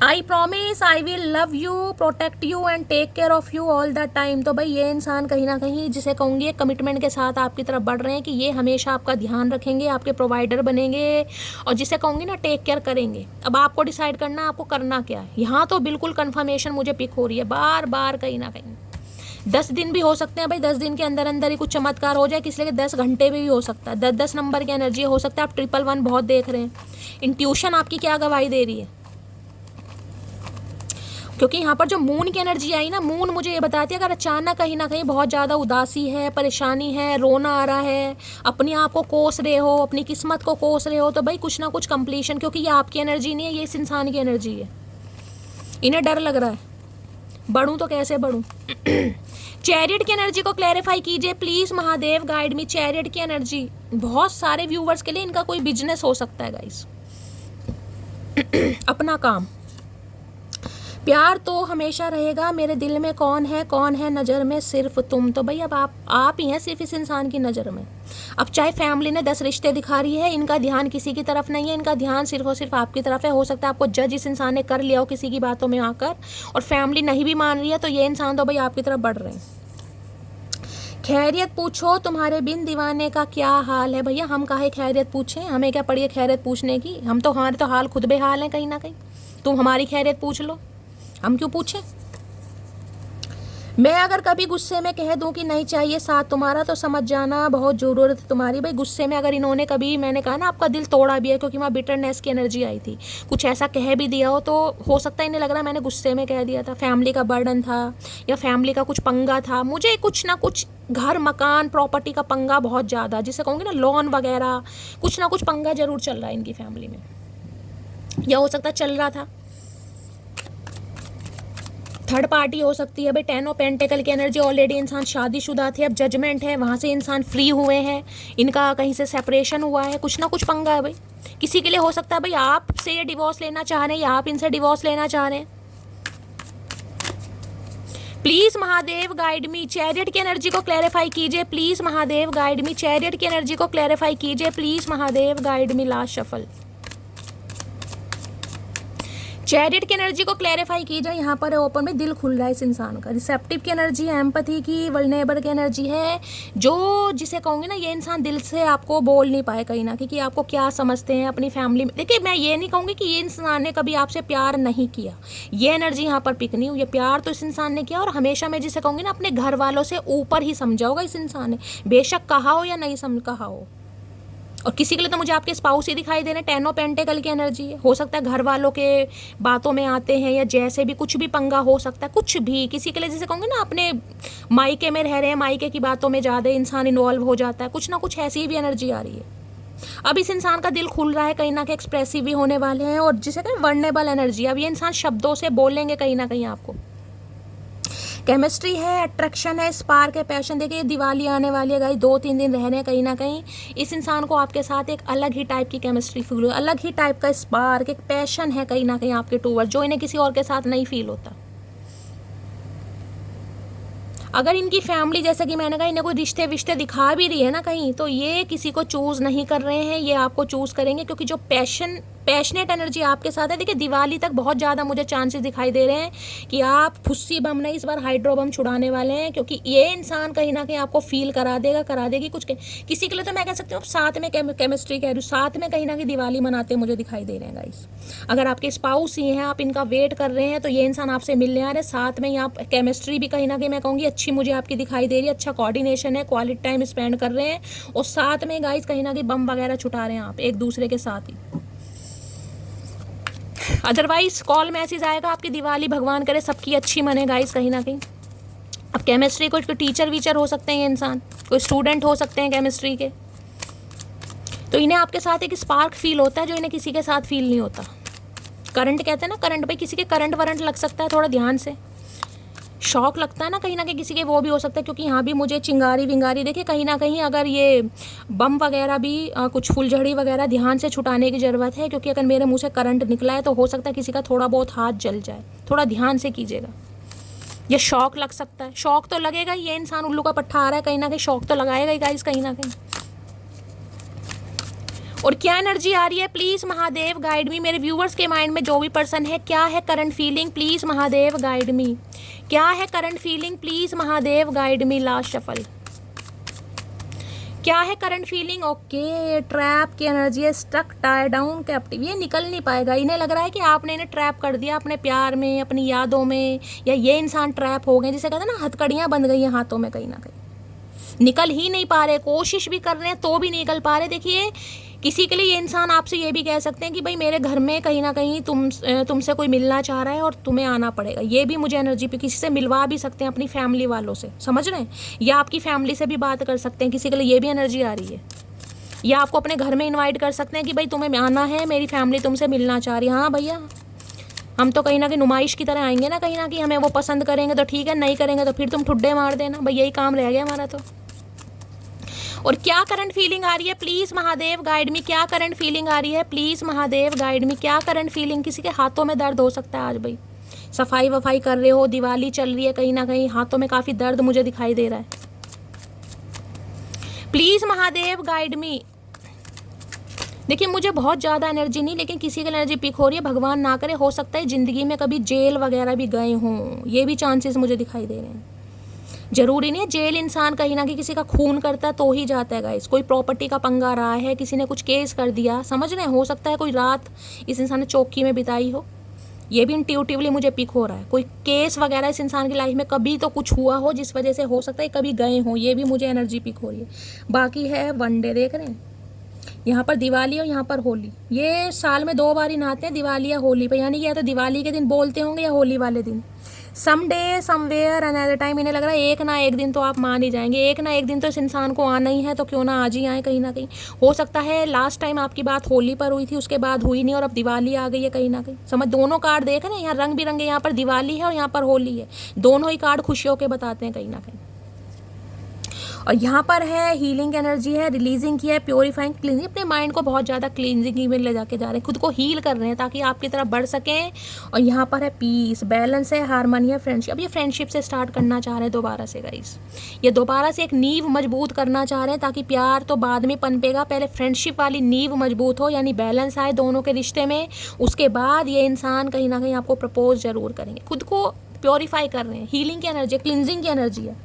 I promise I will love you, protect you and take care of you all the time. तो भाई ये इंसान कहीं ना कहीं, जिसे कहूँगी एक कमिटमेंट के साथ आपकी तरफ बढ़ रहे हैं कि ये हमेशा आपका ध्यान रखेंगे, आपके प्रोवाइडर बनेंगे, और जिसे कहूँगी ना टेक केयर करेंगे। अब आपको डिसाइड करना है आपको करना क्या है। यहाँ तो बिल्कुल कन्फर्मेशन मुझे पिक हो रही है बार बार, कहीं ना कहीं 10 दिन भी हो सकते हैं भाई, 10 दिन के अंदर अंदर ही कुछ चमत्कार हो जाए, किसी के 10 घंटे भी हो सकता है। 10 नंबर की एनर्जी हो सकता है। आप 111 बहुत देख रहे हैं। इंट्यूशन आपकी क्या गवाही दे रही है? क्योंकि यहाँ पर जो मून की एनर्जी आई ना, मून मुझे ये बताती है अगर अचानक कहीं ना कहीं बहुत ज़्यादा उदासी है, परेशानी है, रोना आ रहा है, अपने आप को कोस रहे हो, अपनी किस्मत को कोस रहे हो, तो भाई कुछ ना कुछ कंप्लीशन, क्योंकि ये आपकी एनर्जी नहीं है, ये इस इंसान की एनर्जी है। इन्हें डर लग रहा है, बढ़ूँ तो कैसे बढ़ूँ। चैरिट की एनर्जी को क्लैरिफाई कीजिए please Mahadev, guide me. Chariot की एनर्जी बहुत सारे व्यूवर्स के लिए इनका कोई बिजनेस हो सकता है गाइस, अपना काम। प्यार तो हमेशा रहेगा, मेरे दिल में कौन है नज़र में सिर्फ तुम। तो भाई अब आप ही हैं सिर्फ इस इंसान की नज़र में। अब चाहे फैमिली ने 10 रिश्ते दिखा रही है, इनका ध्यान किसी की तरफ नहीं है, इनका ध्यान सिर्फ और सिर्फ आपकी तरफ है। हो सकता है आपको जज इस इंसान ने कर लिया हो किसी की बातों में आकर, और फैमिली नहीं भी मान रही है, तो ये इंसान तो भाई आपकी तरफ बढ़ रहे हैं। खैरियत पूछो, तुम्हारे बिन दीवाने का क्या हाल है। भैया हम काहे खैरियत पूछें, हमें क्या पड़ी है खैरियत पूछने की? हम तो, हमारे तो हाल खुद बेहाल हैं कहीं ना कहीं। तुम हमारी खैरियत पूछ लो, हम क्यों पूछें? मैं अगर कभी गुस्से में कह दूं कि नहीं चाहिए साथ तुम्हारा, तो समझ जाना बहुत ज़रूरत है तुम्हारी। भाई गुस्से में अगर इन्होंने कभी, मैंने कहा ना, आपका दिल तोड़ा भी है, क्योंकि वहाँ बिटरनेस की एनर्जी आई थी, कुछ ऐसा कह भी दिया हो, तो हो सकता है इन्हें लग रहा है मैंने गुस्से में कह दिया था, फैमिली का बर्डन था, या फैमिली का कुछ पंगा था, मुझे कुछ ना कुछ घर मकान प्रॉपर्टी का पंगा बहुत ज़्यादा, जिसे कहूँगी ना लोन वगैरह, कुछ ना कुछ पंगा जरूर चल रहा है इनकी फैमिली में, या हो सकता है चल रहा था। थर्ड पार्टी हो सकती है भाई। 10 ऑफ पेंटिकल की एनर्जी, ऑलरेडी इंसान शादीशुदा थे, अब जजमेंट है, वहाँ से इंसान फ्री हुए हैं, इनका कहीं से सेपरेशन हुआ है, कुछ ना कुछ पंगा है भाई। किसी के लिए हो सकता है भाई आपसे ये डिवोर्स लेना चाह रहे हैं, या आप इनसे डिवोर्स लेना चाह रहे हैं। Please Mahadev guide me. Chariot की एनर्जी को क्लैरिफाई कीजिए please Mahadev, guide me. Chariot की एनर्जी को क्लैरिफाई कीजिए please Mahadev, guide me. Last shuffle. Chariot की एनर्जी को क्लैरिफाई कीजिए। यहाँ पर ओपन में दिल खुल रहा है इस इंसान का, रिसेप्टिव की एनर्जी है, एम्पैथी की, वल्नरेबल की एनर्जी है, जो जिसे कहूँगी ना ये इंसान दिल से आपको बोल नहीं पाए कहीं ना, कि आपको क्या समझते हैं अपनी फैमिली में। देखिए मैं ये नहीं कहूँगी कि ये इंसान ने कभी आपसे प्यार नहीं किया, ये एनर्जी यहाँ पर पिक नहीं हुई। प्यार तो इस इंसान ने किया, और हमेशा मैं जिसे कहूँगी ना अपने घर वालों से ऊपर ही समझा होगा इस इंसान ने, बेशक कहा हो या नहीं कहा हो। और किसी के लिए तो मुझे आपके स्पाउस ही दिखाई दे रहे हैं, 10 ऑफ पेंटिकल की एनर्जी है। हो सकता है घर वालों के बातों में आते हैं, या जैसे भी कुछ भी पंगा हो सकता है, कुछ भी किसी के लिए, जैसे कहूँगी ना अपने मायके में रह रहे हैं, मायके की बातों में ज़्यादा इंसान इन्वॉल्व हो जाता है, कुछ ना कुछ ऐसी भी एनर्जी आ रही है। अब इस इंसान का दिल खुल रहा है, कहीं ना कहीं एक्सप्रेसिव भी होने वाले हैं, और जिसे कहते हैं वर्नेबल एनर्जी। अब ये इंसान शब्दों से बोलेंगे कहीं ना कहीं आपको। केमिस्ट्री है, अट्रैक्शन है, स्पार्क है, पैशन। देखिए दिवाली आने वाली है गाइस, 2-3 दिन रहने हैं, कहीं ना कहीं इस इंसान को आपके साथ एक अलग ही टाइप की केमिस्ट्री फील हो, अलग ही टाइप का स्पार्क, एक पैशन है कहीं ना कहीं आपके टूवर्ड, जो इन्हें किसी और के साथ नहीं फील होता। अगर इनकी फैमिली, जैसे कि मैंने कहा, इन्हें कोई रिश्ते विश्ते दिखा भी रही है ना कहीं, तो ये किसी को चूज़ नहीं कर रहे हैं, ये आपको चूज़ करेंगे, क्योंकि जो पैशन पैशनेट एनर्जी आपके साथ है। देखिए दिवाली तक बहुत ज़्यादा मुझे चांसेस दिखाई दे रहे हैं कि आप फुस्सी बम नहीं, इस बार हाइड्रो बम छुड़ाने वाले हैं, क्योंकि ये इंसान कहीं ना कहीं आपको फील करा देगी कुछ किसी के लिए तो मैं कह सकती हूँ साथ में केमिस्ट्री कह रही हूँ, साथ में कहीं ना कहीं दिवाली मनाते मुझे दिखाई दे रहे हैं गाइस। अगर आपके स्पाउस ही हैं, आप इनका वेट कर रहे हैं, तो ये इंसान आपसे मिलने आ रहे हैं, साथ में ही आप केमिस्ट्री भी कहीं ना कहीं मैं कहूँगी अच्छी मुझे आपकी दिखाई दे रही है, अच्छा कोऑर्डिनेशन है, क्वालिटी टाइम स्पेंड कर रहे हैं, और साथ में गाइस कहीं ना कहीं बम वगैरह छुटा रहे हैं आप एक दूसरे के साथ ही। अदरवाइज कॉल मैसेज आएगा आपकी दिवाली भगवान करे सबकी अच्छी मने गाइस कहीं ना कहीं। अब केमिस्ट्री कोई टीचर वीचर हो सकते हैं, ये इंसान कोई स्टूडेंट हो सकते हैं केमिस्ट्री के, तो इन्हें आपके साथ एक स्पार्क फील होता है जो इन्हें किसी के साथ फील नहीं होता। करंट कहते हैं ना, करंट भाई किसी के करंट वरंट लग सकता है, थोड़ा ध्यान से शौक लगता है ना कहीं ना कहीं किसी के, वो भी हो सकता है, क्योंकि यहाँ भी मुझे चिंगारी विंगारी देखिए कहीं ना कहीं अगर ये बम वगैरह भी कुछ फुलझड़ी वगैरह ध्यान से छुटाने की ज़रूरत है, क्योंकि अगर मेरे मुंह से करंट निकला है तो हो सकता है किसी का थोड़ा बहुत हाथ जल जाए, थोड़ा ध्यान से कीजिएगा। ये शौक लग सकता है, शौक तो लगेगा, ये इंसान उल्लू का पट्टा आ रहा है कहीं ना कहीं, शौक तो लगाएगा ही गाइस कहीं ना कहीं। और क्या एनर्जी आ रही है, प्लीज़ महादेव गाइड मी। मेरे व्यूवर्स के माइंड में जो भी पर्सन है, क्या है current feeling, please Mahadev guide मी। क्या है current feeling, please Mahadev guide me. Last shuffle, क्या है करंट फीलिंग। ओके, ट्रैप की एनर्जी है, स्टक, टायर डाउन, कैप्टिव, ये निकल नहीं पाएगा। इन्हें लग रहा है कि आपने इन्हें ट्रैप कर दिया अपने प्यार में, अपनी यादों में, या ये इंसान ट्रैप हो गए, जिसे कहते हैं ना हथकड़ियाँ बंध गई हैं हाथों में, कहीं ना कहीं निकल ही नहीं पा रहे, कोशिश भी कर रहे हैं तो भी निकल पा रहे। देखिए किसी के लिए ये इंसान आपसे ये भी कह सकते हैं कि भाई मेरे घर में कहीं ना कहीं तुमसे कोई मिलना चाह रहा है और तुम्हें आना पड़ेगा, ये भी मुझे एनर्जी पे किसी से मिलवा भी सकते हैं अपनी फैमिली वालों से, समझ रहे हैं, या आपकी फैमिली से भी बात कर सकते हैं, किसी के लिए ये भी एनर्जी आ रही है। या आपको अपने घर में इन्वाइट कर सकते हैं कि भाई तुम्हें आना है, मेरी फैमिली तुमसे मिलना चाह रही है। हाँ भैया, हम तो कहीं ना कहीं नुमाइश की तरह आएंगे ना, कहीं ना कहीं हमें वो पसंद करेंगे तो ठीक है, नहीं करेंगे तो फिर तुम ठुड्डे मार देना, भाई यही काम रह गया हमारा तो। और क्या करंट फीलिंग आ रही है, प्लीज़ महादेव गाइड मी। क्या करंट फीलिंग आ रही है, प्लीज़ महादेव गाइड मी। क्या करंट फीलिंग, किसी के हाथों में दर्द हो सकता है आज भाई, सफाई वफाई कर रहे हो, दिवाली चल रही है, कहीं ना कहीं हाथों में काफ़ी दर्द मुझे दिखाई दे रहा है। प्लीज़ महादेव गाइड मी। देखिए मुझे बहुत ज़्यादा एनर्जी नहीं, लेकिन किसी की एनर्जी पिक हो रही है, भगवान ना करे, हो सकता है ज़िंदगी में कभी जेल वगैरह भी गए हों, ये भी चांसेस मुझे दिखाई दे रहे हैं। जरूरी नहीं है जेल इंसान कहीं ना कहीं किसी का खून करता है तो ही जाता है गाइस, कोई प्रॉपर्टी का पंगा रहा है, किसी ने कुछ केस कर दिया, समझ रहे हैं, हो सकता है कोई रात इस इंसान ने चौकी में बिताई हो, ये भी इंट्यूटिवली मुझे पिक हो रहा है। कोई केस वगैरह इस इंसान की लाइफ में कभी तो कुछ हुआ हो जिस वजह से हो सकता है कभी गए हों, ये भी मुझे एनर्जी पिक हो रही है। बाकी है वनडे, देख रहे हैं यहाँ पर दिवाली और यहाँ पर होली, ये साल में 2 बार ही नहाते हैं, दिवाली या होली पे, यानी कि या तो दिवाली के दिन बोलते होंगे या होली वाले दिन। Some day somewhere another time, इन्हें लग रहा है एक ना एक दिन तो आप मान ही जाएंगे, एक ना एक दिन तो इस इंसान को आना ही है, तो क्यों ना आज ही आए कहीं ना कहीं। हो सकता है लास्ट टाइम आपकी बात होली पर हुई थी, उसके बाद हुई नहीं और अब दिवाली आ गई है कहीं ना कहीं, समझ। दोनों कार्ड देख रहे हैं, यहाँ रंग बिरंगे, यहाँ पर दिवाली है और यहाँ पर होली है, दोनों ही कार्ड खुशियों के बताते हैं कहीं ना कहीं। और यहाँ पर है हीलिंग एनर्जी है, रिलीजिंग की है, प्योरीफाइंग, क्लीनिंग, अपने माइंड को बहुत ज़्यादा क्लींजिंग में ले जाके जा रहे हैं, खुद को हील कर रहे हैं ताकि आपकी तरफ बढ़ सकें। और यहाँ पर है पीस, बैलेंस है, हारमोनी है, फ्रेंडशिप। अब ये फ्रेंडशिप से स्टार्ट करना चाह रहे हैं दोबारा से गाइस, ये दोबारा से एक नींव मजबूत करना चाह रहे हैं, ताकि प्यार तो बाद में पनपेगा, पहले फ्रेंडशिप वाली नींव मजबूत हो, यानी बैलेंस आए दोनों के रिश्ते में, उसके बाद ये इंसान कहीं ना कहीं आपको प्रपोज जरूर करेंगे। खुद को प्योरीफाई कर रहे हैं, हीलिंग की एनर्जी, क्लिनजिंग की एनर्जी है।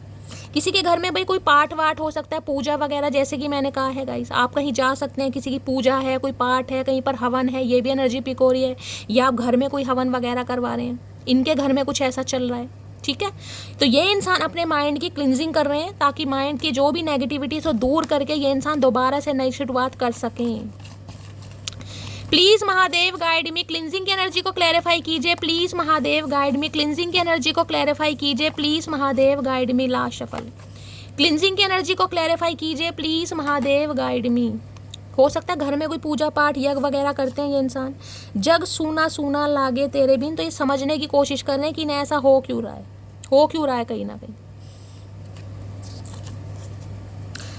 किसी के घर में भाई कोई पाठ वाठ हो सकता है, पूजा वगैरह, जैसे कि मैंने कहा है गाइस, आप कहीं जा सकते हैं, किसी की पूजा है, कोई पाठ है, कहीं पर हवन है, ये भी एनर्जी पिक हो रही है, या आप घर में कोई हवन वगैरह करवा रहे हैं, इनके घर में कुछ ऐसा चल रहा है, ठीक है। तो ये इंसान अपने माइंड की क्लिनजिंग कर रहे हैं ताकि माइंड की जो भी नेगेटिविटी है दूर करके ये इंसान दोबारा से नई शुरुआत कर सकें। Please Mahadev guide me, cleansing की एनर्जी को क्लैरिफाई कीजिए, please Mahadev guide me, cleansing की एनर्जी को क्लैरिफाई कीजिए, please Mahadev guide me. Last shuffle, cleansing की एनर्जी को क्लैरिफाई कीजिए, प्लीज महादेव गाइड मी। हो सकता है घर में कोई पूजा पाठ यज्ञ वगैरह करते हैं ये इंसान, जग सूना सूना लागे तेरे बिन, तो ये समझने की कोशिश कर रहे हैं कि इन्हें ऐसा हो क्यों रहा है, हो क्यों रहा है कहीं ना कहीं।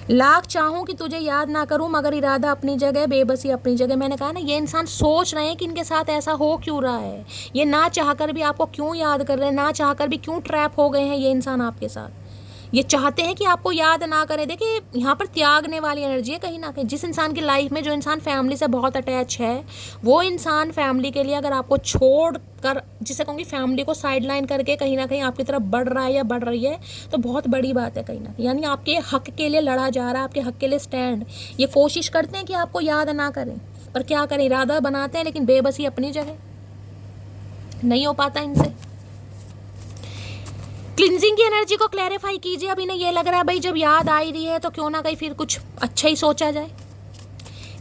लाख चाहूँ कि तुझे याद ना करूँ, मगर इरादा अपनी जगह, बेबसी अपनी जगह। मैंने कहा ना, ये इंसान सोच रहे हैं कि इनके साथ ऐसा हो क्यों रहा है, ये ना चाहकर भी आपको क्यों याद कर रहे हैं, ना चाहकर भी क्यों ट्रैप हो गए हैं ये इंसान आपके साथ। ये चाहते हैं कि आपको याद ना करें। देखिए यहाँ पर त्यागने वाली एनर्जी है कहीं ना कहीं। जिस इंसान की लाइफ में, जो इंसान फैमिली से बहुत अटैच है, वो इंसान फैमिली के लिए अगर आपको छोड़ कर, जिसे कहूँगी फैमिली को साइडलाइन करके कहीं ना कहीं आपकी तरफ बढ़ रहा है या बढ़ रही है, तो बहुत बड़ी बात है कहीं ना कहीं। यानी आपके हक के लिए लड़ा जा रहा है, आपके हक के लिए स्टैंड। ये कोशिश करते हैं कि आपको याद ना करें, पर क्या करें, इरादा बनाते हैं लेकिन बेबसी अपनी जगह, नहीं हो पाता इनसे। क्लिनजिंग की एनर्जी को क्लैरिफाई कीजिए। अब इन्हें ये लग रहा है भाई जब याद आ ही रही है तो क्यों ना कहीं फिर कुछ अच्छा ही सोचा जाए।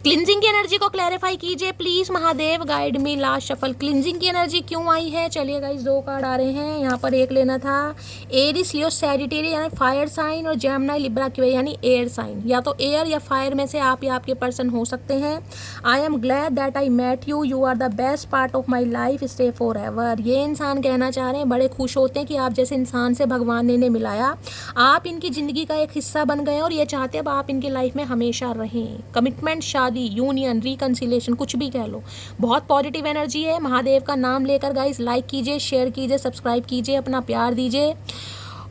क्लिनजिंग की एनर्जी को क्लैरिफाई कीजिए please. Mahadev guide me last shuffle. Cleansing की एनर्जी क्यों आई है? चलिए गाइस 2 कार्ड आ रहे हैं। यहाँ पर एक लेना था एरिस लियो सैजिटेरियस यानी फायर साइन, और जेमिनी लिब्रा की यानी एयर साइन। या तो एयर या फायर में से आप या आपके पर्सन हो सकते हैं। I am glad that I met you, you are the best part of my life, stay for ever. ये इंसान कहना चाह रहे हैं, बड़े खुश होते हैं कि आप जैसे इंसान से भगवान ने इन्हें मिलाया, आप इनकी ज़िंदगी का एक हिस्सा बन गए और ये चाहते हैं अब आप इनकी लाइफ में हमेशा रहें। कमिटमेंट, शादी, यूनियन, रिकन्सिलेशन, कुछ भी कह लो। बहुत पॉजिटिव एनर्जी है। महादेव का नाम लेकर गाइस लाइक कीजिए, शेयर कीजिए, सब्सक्राइब कीजिए, अपना प्यार दीजिए।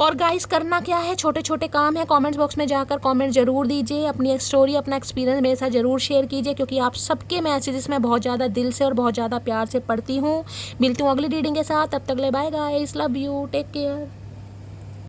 और गाइस करना क्या है, छोटे छोटे काम है। कमेंट्स बॉक्स में जाकर कमेंट जरूर दीजिए, अपनी एक स्टोरी, अपना एक्सपीरियंस मेरे साथ जरूर शेयर कीजिए, क्योंकि आप सबके मैसेजेस मैं बहुत ज़्यादा दिल से और बहुत ज़्यादा प्यार से पढ़ती हूँ। मिलती हूँ अगली रीडिंग के साथ, तब तक ले bye guys, love you, take care.